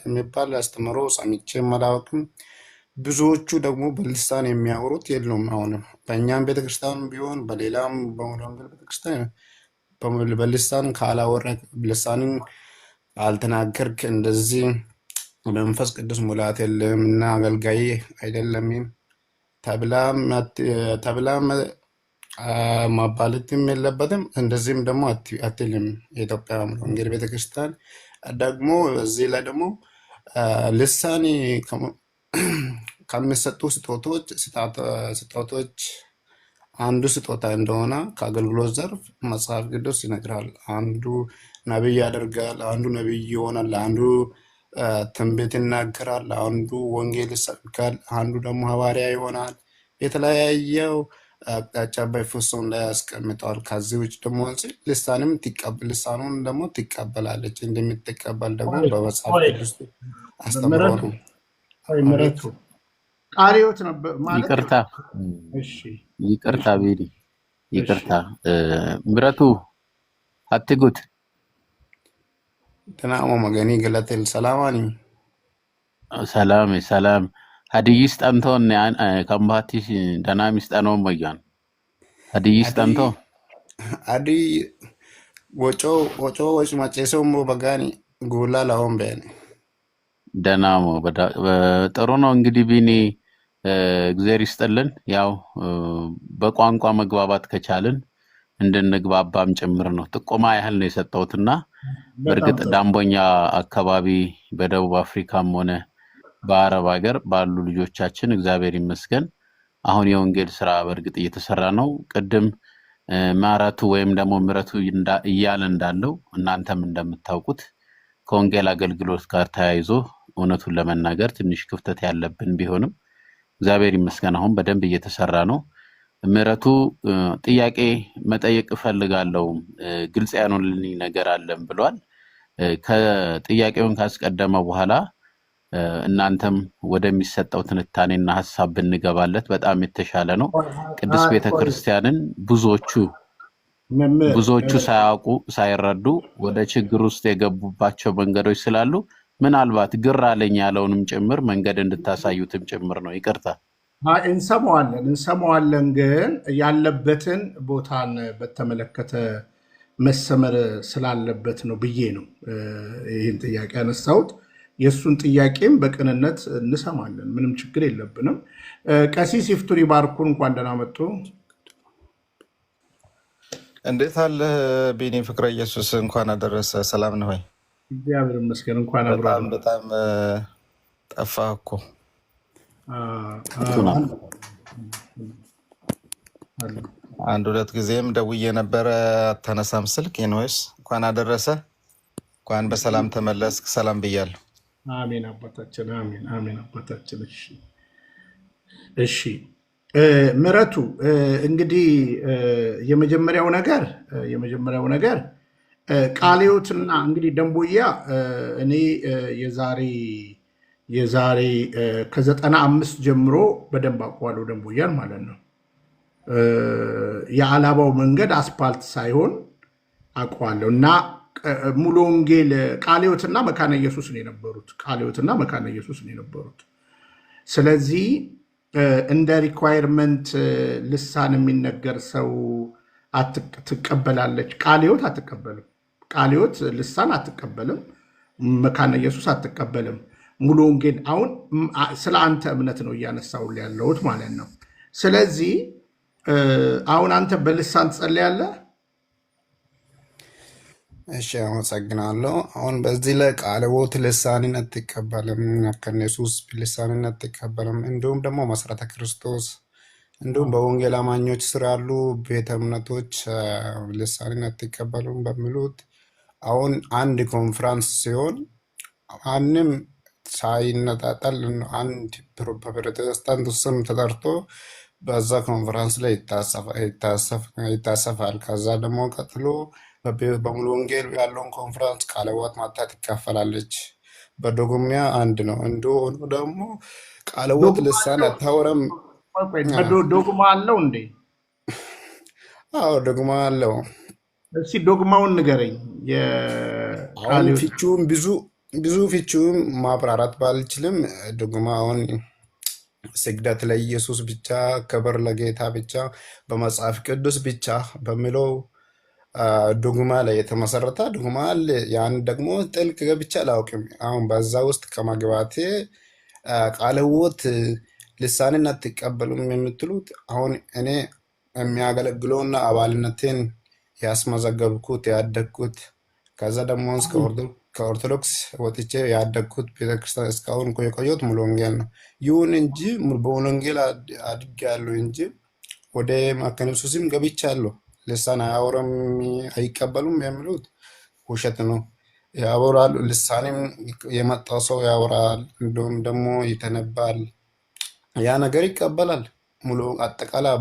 የሚባል አስተምሮ ሰምቼ አላውቅም። ብዙዎቹ ደግሞ በልሳን የሚያወሩት የሉም። አሁንም በእኛም ቤተክርስቲያን ቢሆን በሌላም በሙሉ ወንጌል ቤተክርስቲያን በልሳን ካላወራክ ልሳንን ካልተናገርክ እንደዚህ መንፈስ ቅዱስ ሙላት የለም እና አገልጋይ አይደለም ተብላም ማባለትም የለበትም። እንደዚህም ደግሞ አትልም። የኢትዮጵያ ወንጌል ቤተክርስቲያን ደግሞ እዚህ ላይ ደግሞ ልሳን ከሚሰጡ ስጦቶች አንዱ ስጦታ እንደሆነ ከአገልግሎት ዘርፍ መጽሐፍ ቅዱስ ይነግራል። አንዱ ነቢይ ያደርጋል፣ አንዱ ነቢይ ይሆናል፣ አንዱ ትንቢት ይናገራል፣ አንዱ ወንጌል ይሰብካል፣ አንዱ ደግሞ ሐዋርያ ይሆናል። የተለያየው አቅጣጫ በኤፌሶን ላይ ያስቀምጠዋል። ከዚህ ውጭ ደግሞ ልሳኑን ደግሞ ትቀበላለች። እንደምትቀበል ደግሞ በመጽሐፍ ቅዱስ አስተምሮ ነው። ቃሪዎት ነበር ማለት ይቅርታ ቤዲ ይቅርታ ምረቱ አትጉት ተናሞ መገኒ ገለቴል ሰላማኒ ሰላም ሀዲይስ ጠንቶን ከምባቲሽ ደናሚስ ጠኖ ሞያን ሀዲይስ ጠንቶ አዲ ወጮ ወጭ ማጨሰው በጋኒ ጉላ ላውን በኔ ደናሞ ጥሩ ነው። እንግዲህ ቢኒ እግዚአብሔር ይስጥልን። ያው በቋንቋ መግባባት ከቻልን እንድንግባባም ጭምር ነው። ጥቆማ ያህል ነው የሰጠሁትና በእርግጥ ዳምቦኛ አካባቢ በደቡብ አፍሪካም ሆነ በአረብ ሀገር ባሉ ልጆቻችን እግዚአብሔር ይመስገን አሁን የወንጌል ስራ በእርግጥ እየተሰራ ነው። ቅድም ማራቱ ወይም ደግሞ ምረቱ እያለ እንዳለው እናንተም እንደምታውቁት ከወንጌል አገልግሎት ጋር ተያይዞ እውነቱን ለመናገር ትንሽ ክፍተት ያለብን ቢሆንም እግዚአብሔር ይመስገን አሁን በደንብ እየተሰራ ነው። ምሕረቱ ጥያቄ መጠየቅ እፈልጋለሁ ግልጽ ያልሆነልኝ ነገር አለም ብሏል። ከጥያቄውን ካስቀደመ በኋላ እናንተም ወደሚሰጠው ትንታኔና ሐሳብ ብንገባለት በጣም የተሻለ ነው። ቅድስት ቤተክርስቲያንን ብዙዎቹ ሳያውቁ ሳይረዱ ወደ ችግር ውስጥ የገቡባቸው መንገዶች ስላሉ ምናልባት ግራ አለኝ ያለውንም ጭምር መንገድ እንድታሳዩትም ጭምር ነው። ይቅርታ። እንሰማዋለን ግን ያለበትን ቦታን በተመለከተ መሰመር ስላለበት ነው ብዬ ነው ይህን ጥያቄ ያነሳሁት። የእሱን ጥያቄም በቅንነት እንሰማለን፣ ምንም ችግር የለብንም። ቀሲስ ይፍቱር ይባርኩን፣ እንኳን ደህና መጡ። እንዴት አለ ቢኒ ፍቅረ ኢየሱስ፣ እንኳን አደረሰ። ሰላም ነው ወይ? እግዚአብሔር ይመስገን። እንኳን አብሮ በጣም ጠፋህ እኮ። አንድ ሁለት ጊዜም ደውዬ ነበረ አታነሳም ስልክ። ኢንዌስ እንኳን አደረሰ፣ እንኳን በሰላም ተመለስክ። ሰላም ብያለሁ። አሜን አባታችን፣ አሜን አባታችን። እሺ ምሕረቱ እንግዲህ የመጀመሪያው ነገር ቃለ ሕይወትና እንግዲህ ደንቦያ እኔ የዛሬ ከ95 ጀምሮ በደንብ አውቀዋለሁ ደንቦያን ማለት ነው። የአላባው መንገድ አስፓልት ሳይሆን አውቀዋለሁ እና ሙሉ ወንጌል ቃለ ሕይወትና መካነ ኢየሱስ ነው የነበሩት። ስለዚህ እንደ ሪኳየርመንት ልሳን የሚነገር ሰው ትቀበላለች። ቃለ ሕይወት አትቀበልም። ቃለ ሕይወት ልሳን አትቀበልም። መካነ ኢየሱስ አትቀበልም። ሙሉ ወንጌል አሁን ስለ አንተ እምነት ነው እያነሳሁልህ ያለሁት ማለት ነው። ስለዚህ አሁን አንተ በልሳን ትጸልያለህ? እሺ አመሰግናለሁ። አሁን በዚህ ላይ ቃለ ሕይወት ልሳንን አትቀበልም፣ መካነ ኢየሱስ ልሳንን አትቀበልም፣ እንዲሁም ደግሞ መሰረተ ክርስቶስ እንዲሁም በወንጌል አማኞች ስር ያሉ ቤተ እምነቶች ልሳንን አትቀበሉም በሚሉት አሁን አንድ ኮንፍራንስ ሲሆን ማንም ሳይነጣጠል አንድ በፕሮቴስታንት ስም ተጠርቶ በዛ ኮንፈረንስ ላይ ይታሰፋል። ከዛ ደግሞ ቀጥሎ በሙሉ ወንጌል ያለውን ኮንፈረንስ ቃለ ሕይወት ማታ ትካፈላለች። በዶግሚያ አንድ ነው። እንደሆኑ ደግሞ ቃለ ሕይወት ልሳን አታወራም። ዶግማ አለው እንዴ? አዎ ዶግማ አለው። እስኪ ዶግማውን ንገረኝ። አሁን ፍቺውን ብዙ ፍቺውን ማብራራት ባልችልም ዶግማውን ስግደት ለኢየሱስ ብቻ፣ ክብር ለጌታ ብቻ፣ በመጽሐፍ ቅዱስ ብቻ በሚለው ዶግማ ላይ የተመሰረተ ዶግማ አለ። ያን ደግሞ ጥልቅ ገብቼ አላውቅም። አሁን በዛ ውስጥ ከመግባቴ ቃለ ሕይወት ልሳንን አትቀበሉም የምትሉት አሁን እኔ የሚያገለግለውና አባልነቴን ያስመዘገብኩት ያደግኩት ከዛ ደግሞ ከኦርቶዶክስ ወጥቼ ያደግኩት ቤተክርስቲያን እስካሁን የቆየሁት ሙሉ ወንጌል ነው። ይሁን እንጂ በሙሉ ወንጌል አድጌያለሁ እንጂ ወደ መካነ ኢየሱስም ገብቻለሁ። ልሳን አያወራም አይቀበሉም የሚሉት ውሸት ነው። ያወራሉ። ልሳንም የመጣው ሰው ያወራል፣ እንዲሁም ደግሞ ይተነባል። ያ ነገር ይቀበላል። ሙሉ አጠቃላይ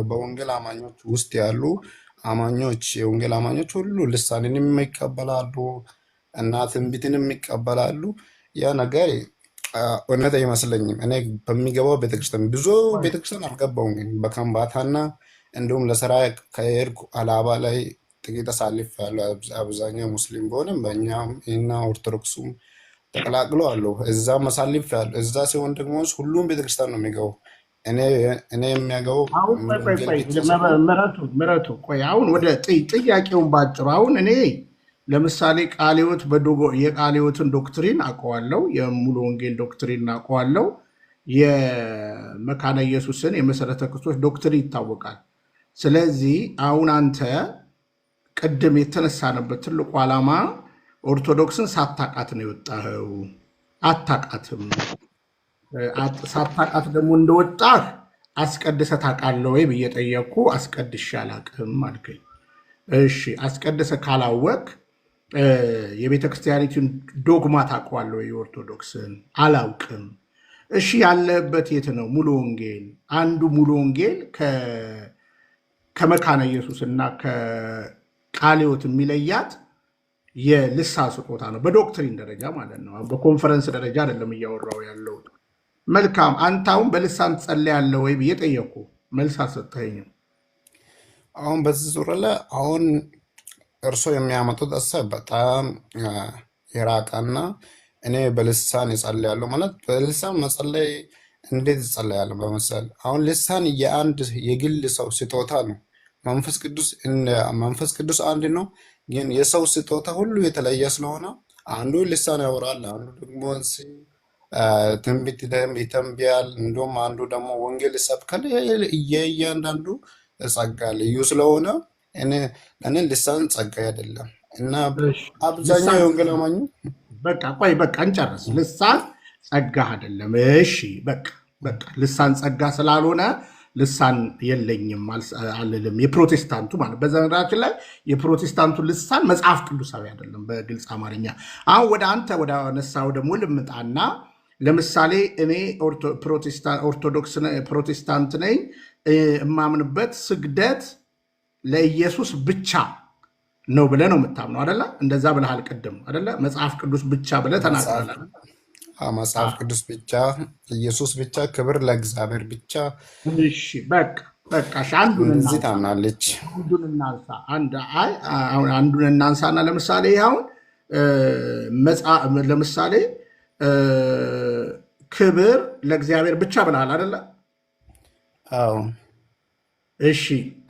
በወንጌል አማኞች ውስጥ ያሉ አማኞች የወንጌል አማኞች ሁሉ ልሳንንም ይቀበላሉ እና ትንቢትንም ይቀበላሉ። ያ ነገር እውነት አይመስለኝም። እኔ በሚገባው ቤተክርስቲያን ብዙ ቤተክርስቲያን አልገባውም፣ ግን በከምባታና እንዲሁም ለስራ ከሄድኩ አላባ ላይ ጥቂት አሳልፍ ያለው አብዛኛው ሙስሊም ቢሆንም በእኛም እና ኦርቶዶክሱም ተቀላቅሎ አለው። እዛ መሳልፍ ያለው እዛ ሲሆን ደግሞ ሁሉም ቤተክርስቲያን ነው የሚገባው። እኔ የሚያገባው ምሕረቱ ቆይ፣ አሁን ወደ ጥያቄውን ባጭሩ። አሁን እኔ ለምሳሌ ቃለ ሕይወት የቃለ ሕይወትን ዶክትሪን አውቀዋለሁ፣ የሙሉ ወንጌል ዶክትሪን አውቀዋለሁ፣ የመካነ ኢየሱስን የመሰረተ ክርስቶስ ዶክትሪን ይታወቃል። ስለዚህ አሁን አንተ ቅድም የተነሳንበት ትልቁ ዓላማ ኦርቶዶክስን ሳታቃት ነው የወጣኸው። አታቃትም። ሳታቃት ደግሞ እንደወጣህ አስቀድሰህ ታውቃለህ ወይ ብዬ ጠየቅኩ። አስቀድሼ አላውቅም አልከኝ። እሺ አስቀድሰህ ካላወቅ የቤተ ክርስቲያኒቱን ዶግማ ታውቀዋለህ ወይ? የኦርቶዶክስን አላውቅም። እሺ ያለበት የት ነው? ሙሉ ወንጌል አንዱ ሙሉ ወንጌል ከመካነ ኢየሱስ እና ከቃለ ሕይወት የሚለያት የልሳን ስጦታ ነው፣ በዶክትሪን ደረጃ ማለት ነው። በኮንፈረንስ ደረጃ አይደለም እያወራው ያለው። መልካም አንተ አሁን በልሳን ትጸልያለህ ወይ ብዬ ጠየኩ፣ መልስ አልሰጠኸኝም። አሁን በዚህ ዙሪያ ላይ አሁን እርሶ የሚያመጡት ሀሳብ በጣም የራቀና እኔ በልሳን ይጸልያለሁ ማለት በልሳን መጸለይ እንዴት ይጸለያለሁ? በመሰል አሁን ልሳን የአንድ የግል ሰው ስጦታ ነው። መንፈስ ቅዱስ አንድ ነው፣ ግን የሰው ስጦታ ሁሉ የተለየ ስለሆነ አንዱ ልሳን ያወራል፣ አንዱ ደግሞ ትንቢት ይተንብያል፣ እንዲሁም አንዱ ደግሞ ወንጌል ይሰብካል። እያንዳንዱ ጸጋ ልዩ ስለሆነ እኔ ልሳን ጸጋ አይደለም እና አብዛኛው የወንጌል አማኙ በቃ እንጨርስ። ልሳን ጸጋ አይደለም። እሺ በቃ ልሳን ጸጋ ስላልሆነ ልሳን የለኝም አልልም። የፕሮቴስታንቱ ማለት በዘመናችን ላይ የፕሮቴስታንቱ ልሳን መጽሐፍ ቅዱሳዊ አይደለም በግልጽ አማርኛ። አሁን ወደ አንተ ወደ ነሳው ደግሞ ልምጣና ለምሳሌ እኔ ኦርቶዶክስ ፕሮቴስታንት ነኝ። የማምንበት ስግደት ለኢየሱስ ብቻ ነው ብለህ ነው የምታምነው አደለ? እንደዛ ብለሃል ቅድም አደለ? መጽሐፍ ቅዱስ ብቻ ብለህ ተናግረሃል። መጽሐፍ ቅዱስ ብቻ፣ ኢየሱስ ብቻ፣ ክብር ለእግዚአብሔር ብቻ። እሺ በቃ እዚህ ታምናለች። አንዱን እናንሳና ለምሳሌ አሁን ለምሳሌ ክብር ለእግዚአብሔር ብቻ ብለሃል አደለ? አዎ። እሺ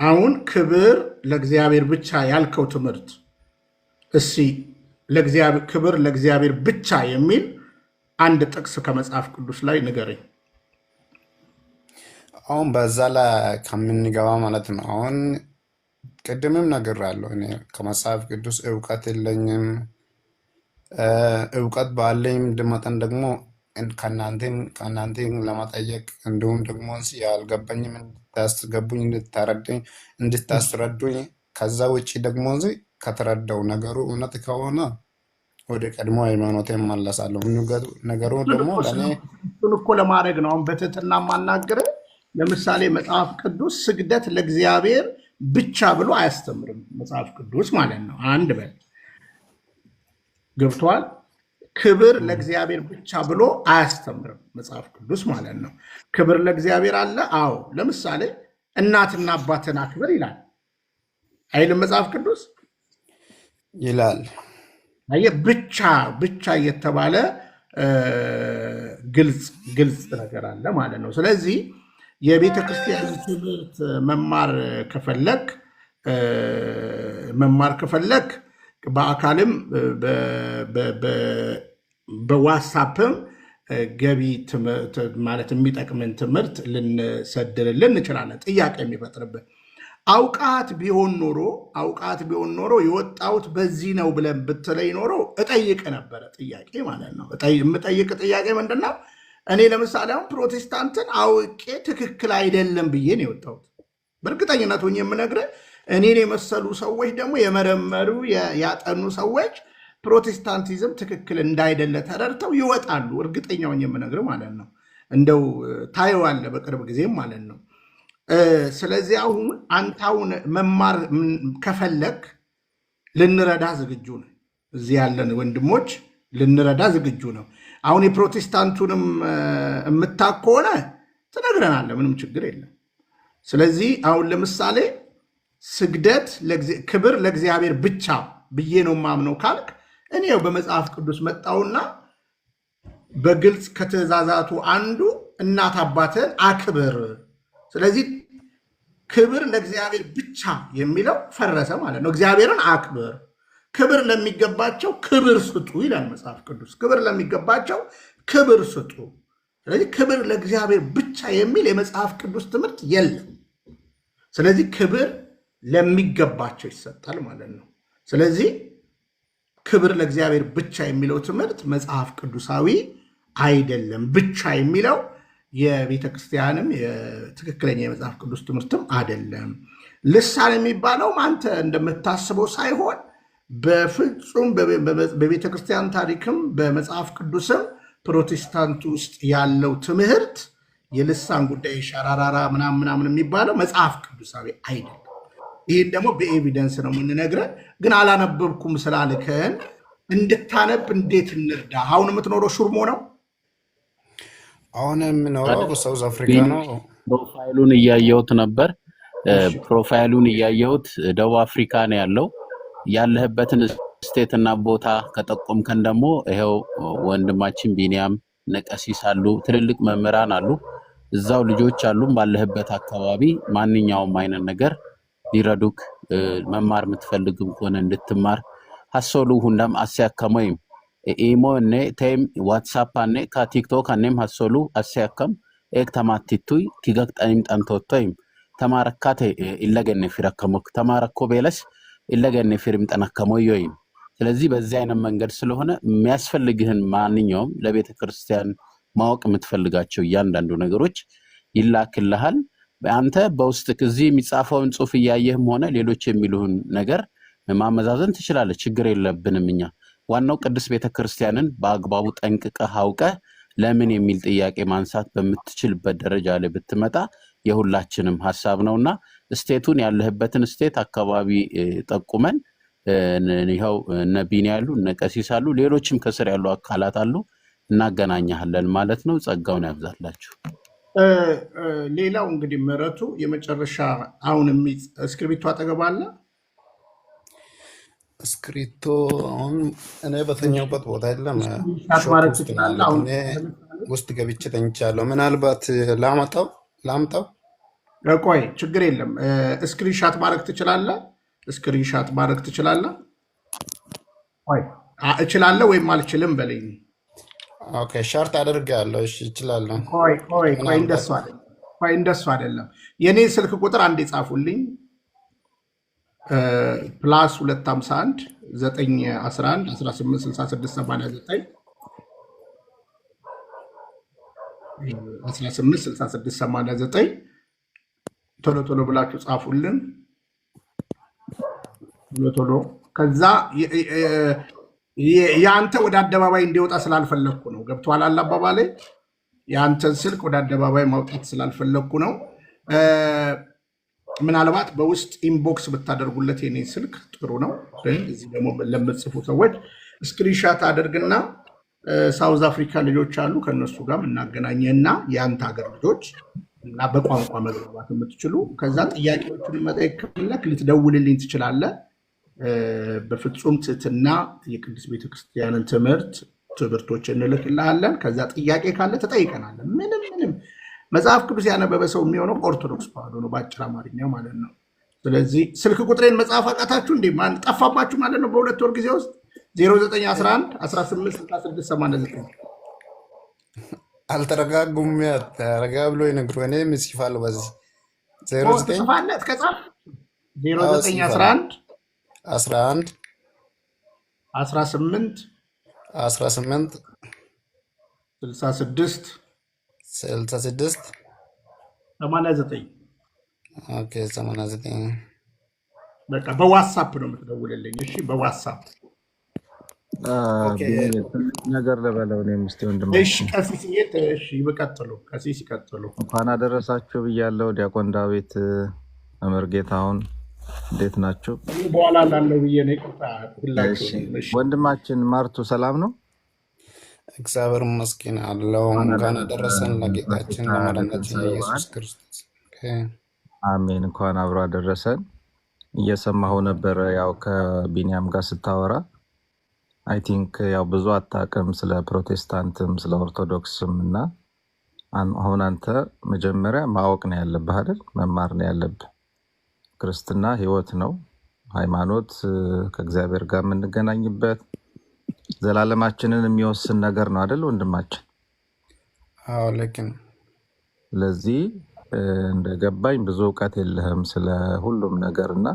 አሁን ክብር ለእግዚአብሔር ብቻ ያልከው ትምህርት እስኪ ክብር ለእግዚአብሔር ብቻ የሚል አንድ ጥቅስ ከመጽሐፍ ቅዱስ ላይ ንገረኝ። አሁን በዛ ላይ ከምንገባ ማለት ነው። አሁን ቅድምም ነግሬያለሁ፣ እኔ ከመጽሐፍ ቅዱስ እውቀት የለኝም። እውቀት ባለኝ መጠን ደግሞ ከእናንተ ለመጠየቅ እንዲሁም ደግሞ ያልገባኝም እንድታስገቡኝ እንድታስረዱኝ፣ ከዛ ውጭ ደግሞ ከተረዳው ነገሩ እውነት ከሆነ ወደ ቀድሞ ሃይማኖት እመለሳለሁ። ነገሩ ደግሞ እኮ ለማድረግ ነው። አሁን በትህትና ማናገር ለምሳሌ መጽሐፍ ቅዱስ ስግደት ለእግዚአብሔር ብቻ ብሎ አያስተምርም። መጽሐፍ ቅዱስ ማለት ነው። አንድ በል ገብቷል። ክብር ለእግዚአብሔር ብቻ ብሎ አያስተምርም መጽሐፍ ቅዱስ ማለት ነው። ክብር ለእግዚአብሔር አለ። አዎ ለምሳሌ እናትና አባትን አክብር ይላል አይልም መጽሐፍ ቅዱስ? ይላል። ብቻ እየተባለ ግልጽ ነገር አለ ማለት ነው። ስለዚህ የቤተ ክርስቲያን ትምህርት መማር ከፈለክ በአካልም በዋትሳፕም ገቢ ማለት የሚጠቅምን ትምህርት ልንሰድርልን እንችላለን። ጥያቄ የሚፈጥርብን አውቃት ቢሆን ኖሮ የወጣሁት በዚህ ነው ብለን ብትለኝ ኖሮ እጠይቅ ነበረ። ጥያቄ ማለት ነው። የምጠይቅ ጥያቄ ምንድን ነው? እኔ ለምሳሌ አሁን ፕሮቴስታንትን አውቄ ትክክል አይደለም ብዬ ነው የወጣሁት። በእርግጠኝነት ሆኜ የምነግርህ እኔን የመሰሉ ሰዎች ደግሞ የመረመሩ ያጠኑ ሰዎች ፕሮቴስታንቲዝም ትክክል እንዳይደለ ተረድተው ይወጣሉ። እርግጠኛ ሆኜ የምነግርህ ማለት ነው። እንደው ታየዋለህ በቅርብ ጊዜም ማለት ነው። ስለዚህ አሁን አንታውን መማር ከፈለግ ልንረዳ ዝግጁ ነው። እዚህ ያለን ወንድሞች ልንረዳ ዝግጁ ነው። አሁን የፕሮቴስታንቱንም የምታውቅ ከሆነ ትነግረናለህ፣ ምንም ችግር የለም። ስለዚህ አሁን ለምሳሌ ስግደት ክብር ለእግዚአብሔር ብቻ ብዬ ነው ማምነው ካልክ እኔው በመጽሐፍ ቅዱስ መጣውና በግልጽ ከትእዛዛቱ አንዱ እናት አባትን አክብር። ስለዚህ ክብር ለእግዚአብሔር ብቻ የሚለው ፈረሰ ማለት ነው። እግዚአብሔርን አክብር፣ ክብር ለሚገባቸው ክብር ስጡ ይላል መጽሐፍ ቅዱስ። ክብር ለሚገባቸው ክብር ስጡ። ስለዚህ ክብር ለእግዚአብሔር ብቻ የሚል የመጽሐፍ ቅዱስ ትምህርት የለም። ስለዚህ ክብር ለሚገባቸው ይሰጣል ማለት ነው። ስለዚህ ክብር ለእግዚአብሔር ብቻ የሚለው ትምህርት መጽሐፍ ቅዱሳዊ አይደለም። ብቻ የሚለው የቤተ ክርስቲያንም ትክክለኛ የመጽሐፍ ቅዱስ ትምህርትም አይደለም። ልሳን የሚባለውም አንተ እንደምታስበው ሳይሆን በፍጹም በቤተ ክርስቲያን ታሪክም በመጽሐፍ ቅዱስም ፕሮቴስታንት ውስጥ ያለው ትምህርት የልሳን ጉዳይ ሸራራራ ምናምን የሚባለው መጽሐፍ ቅዱሳዊ አይደለም። ይህን ደግሞ በኤቪደንስ ነው የምንነግረን። ግን አላነበብኩም ስላልከን እንድታነብ እንዴት እንርዳ? አሁን የምትኖረው ሹርሞ ነው? አሁን የምኖረው ሳውዝ አፍሪካ ነው። ፕሮፋይሉን እያየሁት ነበር። ፕሮፋይሉን እያየሁት ደቡብ አፍሪካ ነው ያለው። ያለህበትን ስቴት እና ቦታ ከጠቆምከን ደግሞ ይኸው ወንድማችን ቢኒያም ነቀሲስ አሉ፣ ትልልቅ መምህራን አሉ፣ እዛው ልጆች አሉ። ባለህበት አካባቢ ማንኛውም አይነት ነገር ሊረዱክ መማር የምትፈልግም ከሆነ እንድትማር ሀሶሉ ሁንዳም አሲያከሞይም ኢሞ እኔ ቴም ዋትሳፕ አኔ ከቲክቶክ አኔም ሀሶሉ አሲያከም ኤክ ተማቲቱይ ቲገቅጠኒም ጠንቶቶይም ተማረካቴ ኢለገኔ ፊረከሞክ ተማረኮ ቤለስ ኢለገኔ ፊርም ጠነከሞዮይም። ስለዚህ በዚህ አይነት መንገድ ስለሆነ የሚያስፈልግህን ማንኛውም ለቤተ ክርስቲያን ማወቅ የምትፈልጋቸው እያንዳንዱ ነገሮች ይላክልሃል። አንተ በውስጥ እዚህ የሚጻፈውን ጽሑፍ እያየህም ሆነ ሌሎች የሚሉህን ነገር ማመዛዘን ትችላለህ። ችግር የለብንም እኛ። ዋናው ቅድስት ቤተ ክርስቲያንን በአግባቡ ጠንቅቀህ አውቀህ ለምን የሚል ጥያቄ ማንሳት በምትችልበት ደረጃ ላይ ብትመጣ የሁላችንም ሀሳብ ነውና ስቴቱን ያለህበትን ስቴት አካባቢ ጠቁመን ይኸው እነ ቢኒ ያሉ እነ ቀሲስ አሉ፣ ሌሎችም ከስር ያሉ አካላት አሉ፣ እናገናኛለን ማለት ነው። ጸጋውን ያብዛላችሁ። ሌላው እንግዲህ ምህረቱ የመጨረሻ አሁን እስክሪብቶ አጠገብ አለ። እስክሪብቶ አሁን እኔ በተኛውበት ቦታ የለም። ውስጥ ገብቼ ተኝቻለሁ። ምናልባት ላምጣው። ቆይ ችግር የለም። ስክሪንሻት ማድረግ ትችላለህ። ስክሪንሻት ማድረግ ትችላለህ። እችላለሁ ወይም አልችልም በለኝ። ኦኬ ሻርት አድርጌያለሁ። እሺ እችላለሁ። ቆይ እንደሱ አይደለም። የኔ ስልክ ቁጥር አንዴ ጻፉልኝ። ፕላስ 251 911 186689 186689 ቶሎ ቶሎ ብላችሁ ጻፉልን። ቶሎ ከዛ የአንተ ወደ አደባባይ እንዲወጣ ስላልፈለግኩ ነው። ገብቶሃል አባባሌ? የአንተን ስልክ ወደ አደባባይ ማውጣት ስላልፈለግኩ ነው። ምናልባት በውስጥ ኢንቦክስ ብታደርጉለት የኔ ስልክ ጥሩ ነው። እዚህ ደግሞ ለምትጽፉ ሰዎች ስክሪንሻት አድርግና ሳውዝ አፍሪካ ልጆች አሉ ከነሱ ጋር እናገናኘና የአንተ ሀገር ልጆች እና በቋንቋ መግባባት የምትችሉ ከዛ ጥያቄዎቹን መጠየቅ ከፈለክ ልትደውልልኝ ትችላለህ። በፍጹም ትህትና የቅድስት ቤተክርስቲያንን ትምህርቶች እንልክልሃለን። ከዛ ጥያቄ ካለ ትጠይቀናለን። ምንም መጽሐፍ ቅዱስ ያነበበ ሰው የሚሆነው ኦርቶዶክስ ተዋሕዶ ነው፣ በአጭር አማርኛ ማለት ነው። ስለዚህ ስልክ ቁጥሬን መጽሐፍ አቃታችሁ እንዴ? ጠፋባችሁ ማለት ነው። በ2 ወር ጊዜ ውስጥ 0911 186689 አልተረጋጉም። ተረጋ ብሎ ይነግሩ። እኔ ምጽፋለሁ በዚህ 09 ከጻፍ 0911 11 18 66 89 ኦኬ 89 በቃ በዋትስአፕ ነው የምትደውልልኝ። እሺ በዋትስአፕ ነገር ልበለው እኔም እስኪ ወንድም። እሺ ቀሲስ ይቀጥሉ። ቀሲስ ይቀጥሉ። እንኳን አደረሳችሁ ብያለሁ። ዲያቆን ዳዊት መምህር ጌታሁን እንዴት ናችሁ? በኋላ ላለው ብዬ ነው። ወንድማችን ማርቱ ሰላም ነው? እግዚአብሔር ይመስገን አለው። እንኳን አደረሰን ለጌታችን ለመድኃኒታችን ኢየሱስ ክርስቶስ። አሜን። እንኳን አብሮ አደረሰን። እየሰማሁ ነበረ ያው ከቢኒያም ጋር ስታወራ አይ ቲንክ ያው ብዙ አታውቅም ስለ ፕሮቴስታንትም ስለ ኦርቶዶክስም እና አሁን አንተ መጀመሪያ ማወቅ ነው ያለብህ አይደል? መማር ነው ያለብህ። ክርስትና ህይወት ነው። ሃይማኖት ከእግዚአብሔር ጋር የምንገናኝበት ዘላለማችንን የሚወስን ነገር ነው አይደል ወንድማችን? አዎ ልክ ነው። ስለዚህ እንደገባኝ ብዙ እውቀት የለህም ስለ ሁሉም ነገር እና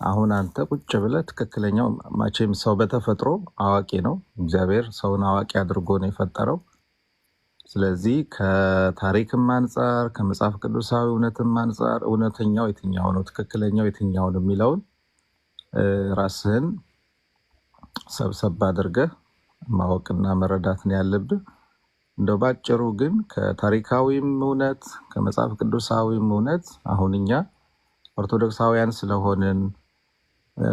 አሁን አንተ ቁጭ ብለህ ትክክለኛው መቼም ሰው በተፈጥሮ አዋቂ ነው። እግዚአብሔር ሰውን አዋቂ አድርጎ ነው የፈጠረው። ስለዚህ ከታሪክም አንጻር ከመጽሐፍ ቅዱሳዊ እውነትም አንጻር እውነተኛው የትኛው ነው ትክክለኛው የትኛው ነው የሚለውን ራስህን ሰብሰብ አድርገህ ማወቅና መረዳት ነው ያለብህ። እንደው ባጭሩ ግን ከታሪካዊም እውነት ከመጽሐፍ ቅዱሳዊም እውነት አሁን እኛ ኦርቶዶክሳውያን ስለሆንን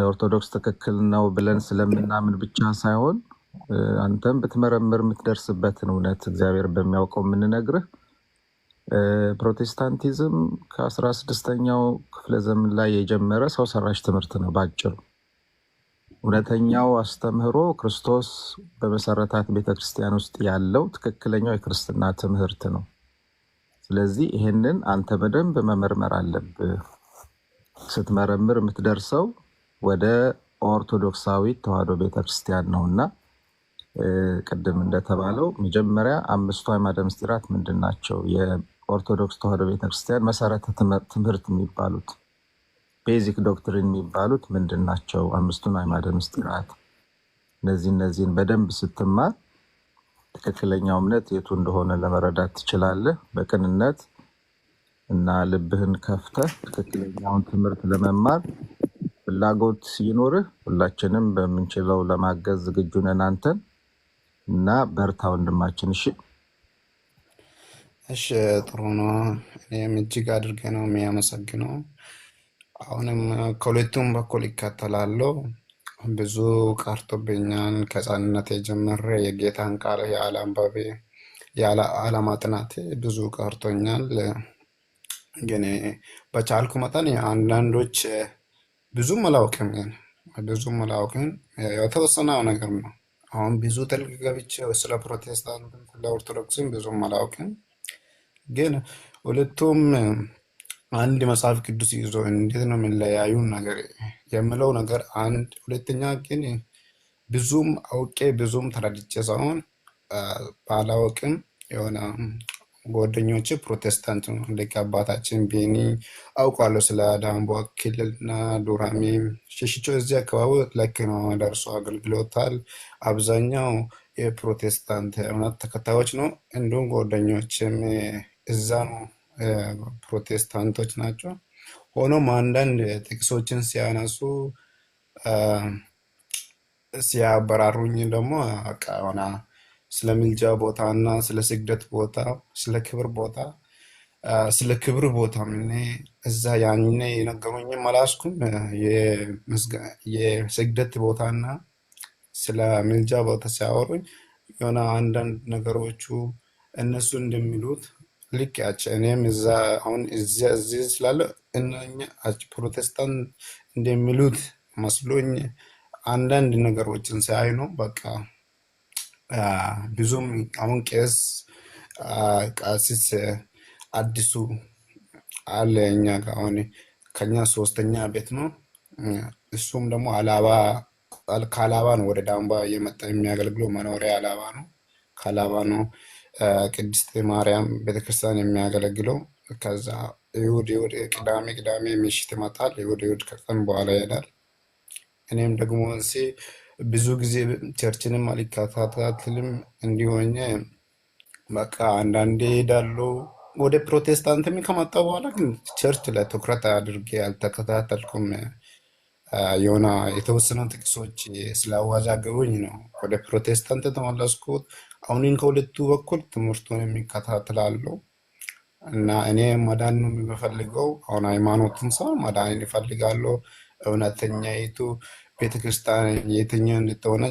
ኦርቶዶክስ ትክክል ነው ብለን ስለምናምን ብቻ ሳይሆን አንተም ብትመረምር የምትደርስበትን እውነት እግዚአብሔር በሚያውቀው የምንነግርህ ፕሮቴስታንቲዝም ከ16ኛው ክፍለ ዘመን ላይ የጀመረ ሰው ሰራሽ ትምህርት ነው ባጭሩ። እውነተኛው አስተምህሮ ክርስቶስ በመሰረታት ቤተክርስቲያን ውስጥ ያለው ትክክለኛው የክርስትና ትምህርት ነው። ስለዚህ ይህንን አንተ በደንብ መመርመር አለብህ። ስትመረምር የምትደርሰው ወደ ኦርቶዶክሳዊ ተዋሕዶ ቤተክርስቲያን ነውና ቅድም እንደተባለው መጀመሪያ አምስቱ አዕማደ ምስጢራት ምንድን ናቸው? የኦርቶዶክስ ተዋሕዶ ቤተክርስቲያን መሰረተ ትምህርት የሚባሉት ቤዚክ ዶክትሪን የሚባሉት ምንድን ናቸው? አምስቱን አዕማደ ምስጢራት። እነዚህን በደንብ ስትማር ትክክለኛው እምነት የቱ እንደሆነ ለመረዳት ትችላለህ። በቅንነት እና ልብህን ከፍተህ ትክክለኛውን ትምህርት ለመማር ፍላጎት ይኖርህ። ሁላችንም በምንችለው ለማገዝ ዝግጁ ነን አንተን እና በርታ ወንድማችን። እሺ ጥሩ ነው። እኔም እጅግ አድርጌ ነው የሚያመሰግነው። አሁንም ከሁለቱም በኩል ይከተላለሁ። ብዙ ቀርቶብኛል። ከሕፃንነቴ ጀምሬ የጌታን ቃል የዓላማጥናቴ ብዙ ቀርቶኛል። ግን በቻልኩ መጠን አንዳንዶች ብዙም አላውቅም የተወሰነው ነገር ነው። አሁን ብዙ ጥልቅ ገብቼ ስለ ፕሮቴስታንት ስለ ኦርቶዶክስም ብዙም አላውቅም። ግን ሁለቱም አንድ መጽሐፍ ቅዱስ ይዞ እንዴት ነው የሚለያዩ ነገር የምለው ነገር አንድ። ሁለተኛ ግን ብዙም አውቄ ብዙም ተረድቼ ሳይሆን ባላውቅም የሆነ ጓደኞቼ ፕሮቴስታንት ነው ልክ አባታችን ቤኒ አውቃለሁ ስለ ዳንቦ ክልልና ዱራሜ ሽሽቾ እዚህ አካባቢ ልክ ነው ደርሶ አገልግሎታል። አብዛኛው የፕሮቴስታንት እምነት ተከታዮች ነው። እንዲሁም ጓደኞችም እዛ ነው ፕሮቴስታንቶች ናቸው። ሆኖም አንዳንድ ጥቅሶችን ሲያነሱ ሲያበራሩኝ ደግሞ ሆና ስለ ምልጃ ቦታ እና ስለ ስግደት ቦታ ስለ ክብር ቦታ ምን እዛ ያኔ የነገሩኝም አላስኩም። የስግደት ቦታና ስለ ምልጃ ቦታ ሲያወሩኝ የሆነ አንዳንድ ነገሮቹ እነሱ እንደሚሉት ልክ ያቸ እኔም እዛ አሁን እዚህ ስላለ እነኛ ፕሮቴስታንት እንደሚሉት መስሎኝ አንዳንድ ነገሮችን ሳይ ነው በቃ ብዙም አሁን ቄስ አዲሱ አለ እኛ ጋር አሁን ከኛ ሶስተኛ ቤት ነው። እሱም ደግሞ ከአላባ ነው ወደ ዳንባ እየመጣ የሚያገለግለው መኖሪያ አላባ ነው። ከአላባ ነው ቅድስት ማርያም ቤተክርስቲያን የሚያገለግለው። ከዛ ይሁድ ቅዳሜ ምሽት ይመጣል። ይሁድ ከቀን በኋላ ይሄዳል። እኔም ደግሞ ብዙ ጊዜ ቸርችንም አልከታተልም እንዲሆኝ በቃ አንዳንዴ ሄዳለሁ። ወደ ፕሮቴስታንትም ከመጣ በኋላ ግን ቸርች ላይ ትኩረት አድርጌ አልተከታተልኩም። የሆነ የተወሰኑ ጥቅሶች ስላወዛገቡኝ ነው ወደ ፕሮቴስታንት ተመለስኩት። አሁን ከሁለቱ በኩል ትምህርቱን የሚከታተላለሁ እና እኔ መዳን ነው የሚፈልገው። አሁን ሃይማኖትን ሰው መዳን ይፈልጋለሁ። እውነተኛይቱ ቤተክርስቲያን የትኛው እንድትሆነ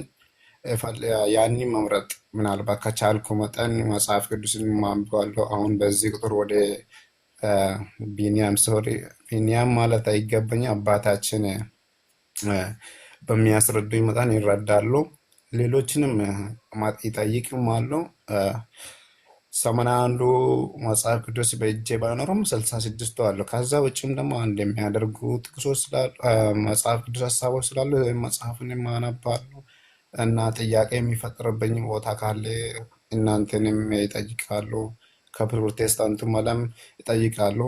ያንን መምረጥ ምናልባት ከቻልኩ መጠን መጽሐፍ ቅዱስን ማንበዋለሁ። አሁን በዚህ ቁጥር ወደ ቢኒያም ማለት አይገባኝ አባታችን በሚያስረዱኝ መጠን ይረዳሉ። ሌሎችንም ይጠይቅም አለው። 81 መጽሐፍ ቅዱስ በእጄ ባይኖርም 66 አለው። ከዛ ውጭም ደግሞ አንድ የሚያደርጉ ጥቅሶች ስላሉ መጽሐፍ ቅዱስ ሀሳቦች ስላሉ መጽሐፍን ማነባሉ እና ጥያቄ የሚፈጥርብኝ ቦታ ካለ እናንተንም ይጠይቃሉ። ከፕሮቴስታንቱ ዓለም ይጠይቃሉ።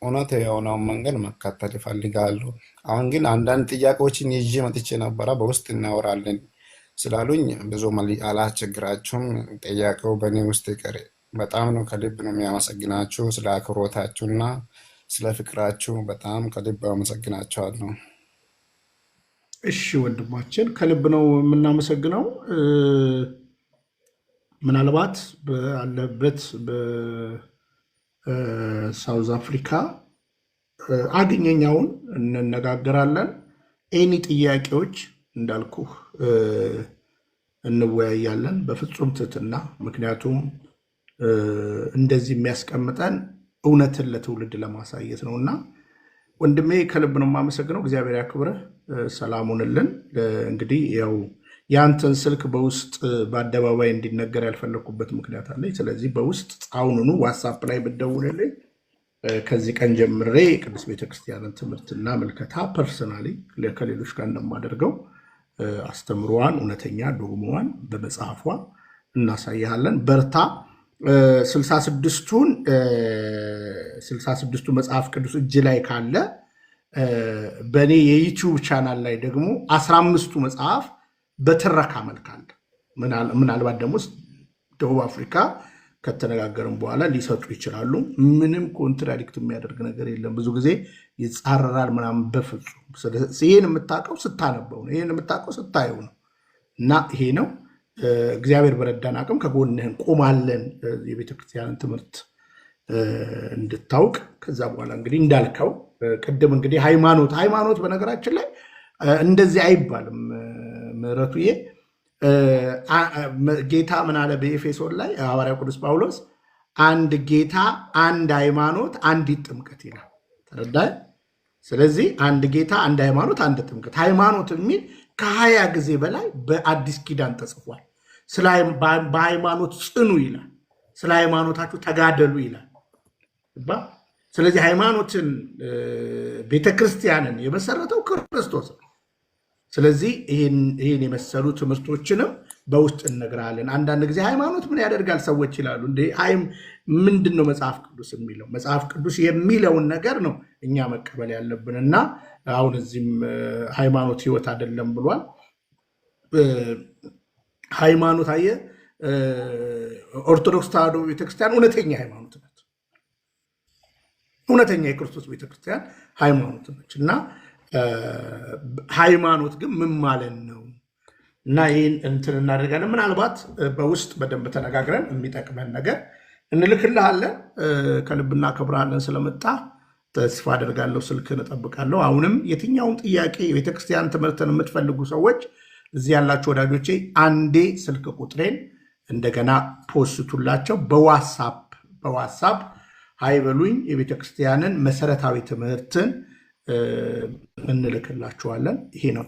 እውነት የሆነውን መንገድ መከተል ይፈልጋሉ። አሁን ግን አንዳንድ ጥያቄዎችን ይዤ መጥቼ ነበረ በውስጥ እናወራለን ስላሉኝ ብዙ አላስቸግራችሁም። ጥያቄው በእኔ ውስጥ ይቀር። በጣም ነው ከልብ ነው የሚያመሰግናችሁ ስለ አክብሮታችሁና ስለ ፍቅራችሁ በጣም ከልብ አመሰግናችኋለሁ። እሺ ወንድማችን ከልብ ነው የምናመሰግነው። ምናልባት ባለበት በሳውዝ አፍሪካ አገኘኛውን እንነጋገራለን። ኤኒ ጥያቄዎች እንዳልኩህ እንወያያለን በፍጹም ትህትና። ምክንያቱም እንደዚህ የሚያስቀምጠን እውነትን ለትውልድ ለማሳየት ነው እና ወንድሜ ከልብ ነው የማመሰግነው። እግዚአብሔር ያክብረህ። ሰላሙንልን። እንግዲህ ያው የአንተን ስልክ በውስጥ በአደባባይ እንዲነገር ያልፈለግኩበት ምክንያት አለኝ። ስለዚህ በውስጥ አሁኑኑ ዋትሳፕ ላይ ብትደውልልኝ ከዚህ ቀን ጀምሬ ቅዱስ ቤተክርስቲያንን ትምህርትና ምልከታ ፐርሰናሊ ከሌሎች ጋር እንደማደርገው አስተምሮዋን እውነተኛ ዶግማዋን በመጽሐፏ እናሳያለን። በርታ። 66ቱ መጽሐፍ ቅዱስ እጅ ላይ ካለ በእኔ የዩቲዩብ ቻናል ላይ ደግሞ 15ቱ መጽሐፍ በትረካ መልክ አለ። ምናልባት ደግሞ ደቡብ አፍሪካ ከተነጋገርን በኋላ ሊሰጡ ይችላሉ። ምንም ኮንትራዲክት የሚያደርግ ነገር የለም። ብዙ ጊዜ ይጻረራል ምናምን፣ በፍጹም። ይህን የምታውቀው ስታነበው ነው። ይህን የምታውቀው ስታየው ነው። እና ይሄ ነው። እግዚአብሔር በረዳን አቅም ከጎንህን ቆማለን፣ የቤተክርስቲያንን ትምህርት እንድታውቅ። ከዛ በኋላ እንግዲህ እንዳልከው ቅድም እንግዲህ ሃይማኖት በነገራችን ላይ እንደዚህ አይባልም። ምህረቱዬ ጌታ ምን አለ በኤፌሶን ላይ ሐዋርያው ቅዱስ ጳውሎስ? አንድ ጌታ፣ አንድ ሃይማኖት፣ አንዲት ጥምቀት ይላል። ተረዳህ? ስለዚህ አንድ ጌታ፣ አንድ ሃይማኖት፣ አንድ ጥምቀት። ሃይማኖት የሚል ከ20 ጊዜ በላይ በአዲስ ኪዳን ተጽፏል። በሃይማኖት ጽኑ ይላል። ስለ ሃይማኖታችሁ ተጋደሉ ይላል። ስለዚህ ሃይማኖትን ቤተክርስቲያንን የመሰረተው ክርስቶስ ነው። ስለዚህ ይህን የመሰሉ ትምህርቶችንም በውስጥ እነግራለን። አንዳንድ ጊዜ ሃይማኖት ምን ያደርጋል ሰዎች ይላሉ። ምንድን ነው መጽሐፍ ቅዱስ የሚለው? መጽሐፍ ቅዱስ የሚለውን ነገር ነው እኛ መቀበል ያለብን እና አሁን እዚህም ሃይማኖት ህይወት አይደለም ብሏል። ሃይማኖት አየህ፣ ኦርቶዶክስ ተዋሕዶ ቤተክርስቲያን እውነተኛ ሃይማኖት ነች። እውነተኛ የክርስቶስ ቤተክርስቲያን ሃይማኖት ነች እና ሃይማኖት ግን ምን ማለት ነው? እና ይህን እንትን እናደርጋለን። ምናልባት በውስጥ በደንብ ተነጋግረን የሚጠቅመን ነገር እንልክልሃለን። ከልብ እናከብርሃለን ስለመጣ ተስፋ አደርጋለሁ። ስልክን እጠብቃለሁ። አሁንም የትኛውን ጥያቄ የቤተክርስቲያን ትምህርትን የምትፈልጉ ሰዎች እዚህ ያላችሁ ወዳጆቼ አንዴ ስልክ ቁጥሬን እንደገና ፖስቱላቸው። በዋትሳፕ ሃይበሉኝ። የቤተክርስቲያንን መሰረታዊ ትምህርትን እንልክላችኋለን። ይሄ ነው።